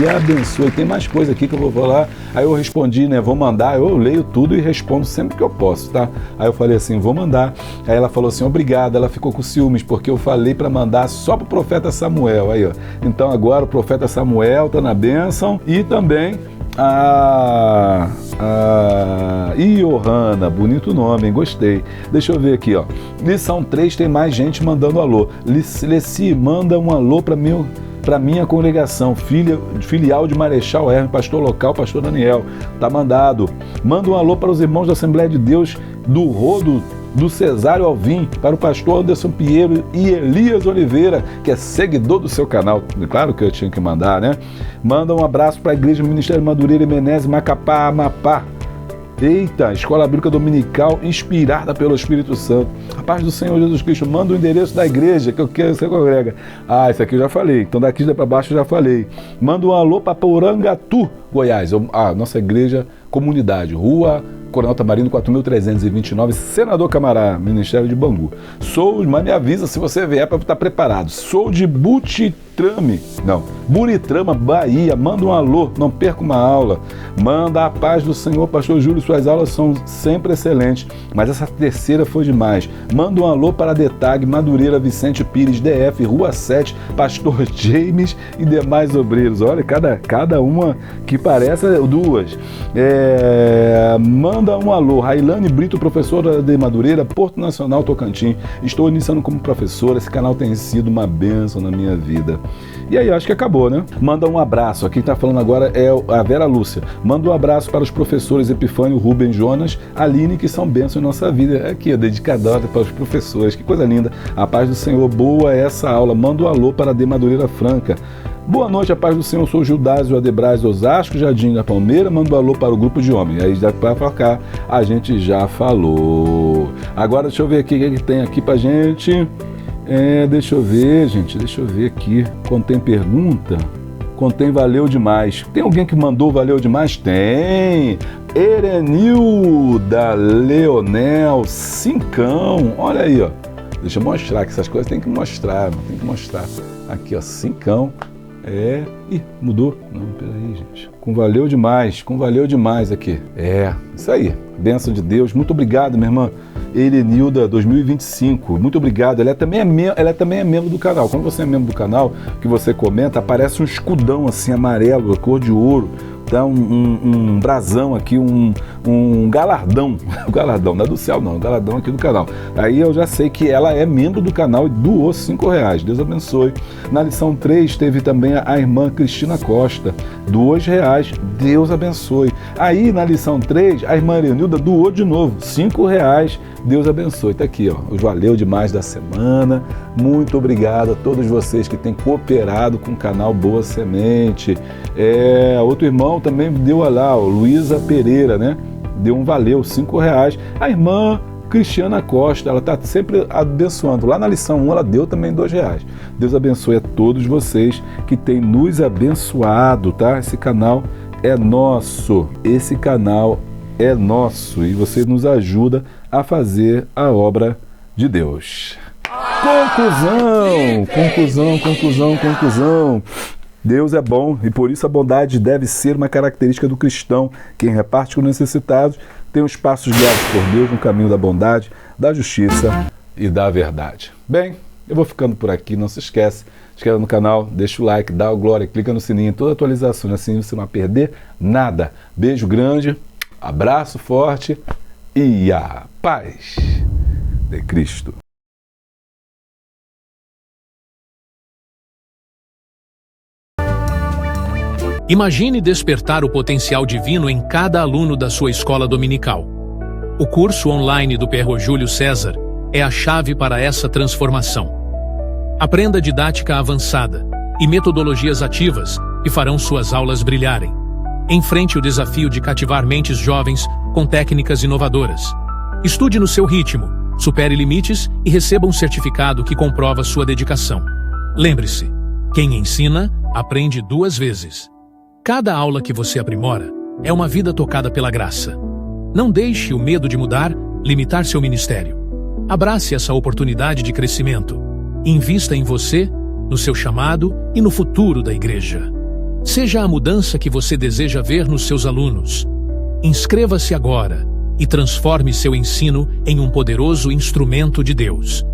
abençoe. Tem mais coisa aqui que eu vou falar. Aí eu respondi, né, vou mandar. Eu leio tudo e respondo sempre que eu posso, tá? Aí eu falei assim, vou mandar. Aí ela falou assim, obrigado. Ela ficou com ciúmes, porque eu falei para mandar só pro profeta Samuel. Aí, ó. Então agora o profeta Samuel tá na bênção. E também Johanna, bonito nome, hein? Gostei. Deixa eu ver aqui, ó. Lição 3, tem mais gente mandando alô. Leci, manda um alô para minha congregação, filial de Marechal Hermes, pastor local, pastor Daniel. Tá mandado. Manda um alô para os irmãos da Assembleia de Deus do Rodo, do Cesário Alvim, para o pastor Anderson Pinheiro e Elias Oliveira, que é seguidor do seu canal. Claro que eu tinha que mandar, né? Manda um abraço para a Igreja Ministério Madureira e Menezes, Macapá, Amapá. Eita, Escola Bíblica Dominical inspirada pelo Espírito Santo. A paz do Senhor Jesus Cristo. Manda o endereço da igreja que eu quero que você congrega. Isso aqui eu já falei. Então daqui para baixo eu já falei. Manda um alô para Porangatu, Goiás. Nossa igreja comunidade. Rua Coronel Tamarino 4.329, Senador Camará, Ministério de Bangu. Mas me avisa se você vier para estar preparado. Sou de Buritrama, Bahia. Manda um alô, não perca uma aula. Manda a paz do Senhor, pastor Júlio, suas aulas são sempre excelentes, mas essa terceira foi demais. Manda um alô para Detag, Madureira, Vicente Pires, DF, Rua 7, pastor James e demais obreiros. Olha, cada uma que parece duas. Manda um alô, Railane Brito, professora de Madureira, Porto Nacional, Tocantins. Estou iniciando como professora, esse canal tem sido uma bênção na minha vida. E aí, acho que acabou, né? Manda um abraço. Quem está falando agora é a Vera Lúcia. Manda um abraço para os professores Epifânio, Rubem, Jonas, Aline, que são bênçãos em nossa vida. Aqui, dedicada para os professores. Que coisa linda. A paz do Senhor, boa essa aula. Manda um alô para a de Madureira Franca. Boa noite, a paz do Senhor. Sou Gildásio Adebraz, Osasco, Jardim da Palmeira. Manda um alô para o grupo de homens. Aí já para cá, a gente já falou. Agora deixa eu ver aqui o que tem aqui pra gente. Deixa eu ver, gente, aqui. Contém pergunta? Contém valeu demais. Tem alguém que mandou valeu demais? Tem! Erenilda Leonel, cincão. Olha aí, ó. Deixa eu mostrar, que essas coisas tem que mostrar. Aqui, ó, cincão. Ih, mudou. Não, peraí, gente. Com valeu demais aqui. Isso aí. Bênção de Deus. Muito obrigado, minha irmã. Erenilda 2025, muito obrigado. Ela também é membro do canal. Quando você é membro do canal, que você comenta, aparece um escudão assim amarelo, cor de ouro, tá? Um brasão aqui, um galardão. O galardão, não é do céu não, o galardão aqui do canal. Aí eu já sei que ela é membro do canal e doou R$5. Deus abençoe. Na lição 3 teve também a irmã Cristina Costa, R$2. Deus abençoe. Aí na lição 3, a irmã Erenilda doou de novo, R$5. Deus abençoe. Tá aqui, ó, o valeu demais da semana. Muito obrigado a todos vocês que têm cooperado com o canal Boa Semente. Outro irmão também deu lá, o Luísa Pereira, né? Deu um valeu, R$5. A irmã Cristiana Costa, ela está sempre abençoando. Lá na lição 1, ela deu também R$2. Deus abençoe a todos vocês que têm nos abençoado, tá? Esse canal é nosso. E você nos ajuda a fazer a obra de Deus. Conclusão. Deus é bom e por isso a bondade deve ser uma característica do cristão. Quem reparte com necessitados tem os passos guiados por Deus no caminho da bondade, da justiça e da verdade. Bem, eu vou ficando por aqui. Não se esquece, inscreva no canal, deixa o like, dá o glória, clica no sininho, toda atualização, assim você não vai perder nada. Beijo grande, abraço forte e a paz de Cristo. Imagine despertar o potencial divino em cada aluno da sua escola dominical. O curso online do Perro Júlio César é a chave para essa transformação. Aprenda didática avançada e metodologias ativas que farão suas aulas brilharem. Enfrente o desafio de cativar mentes jovens com técnicas inovadoras. Estude no seu ritmo, supere limites e receba um certificado que comprova sua dedicação. Lembre-se, quem ensina, aprende 2 vezes. Cada aula que você aprimora é uma vida tocada pela graça. Não deixe o medo de mudar limitar seu ministério. Abrace essa oportunidade de crescimento. Invista em você, no seu chamado e no futuro da igreja. Seja a mudança que você deseja ver nos seus alunos. Inscreva-se agora e transforme seu ensino em um poderoso instrumento de Deus.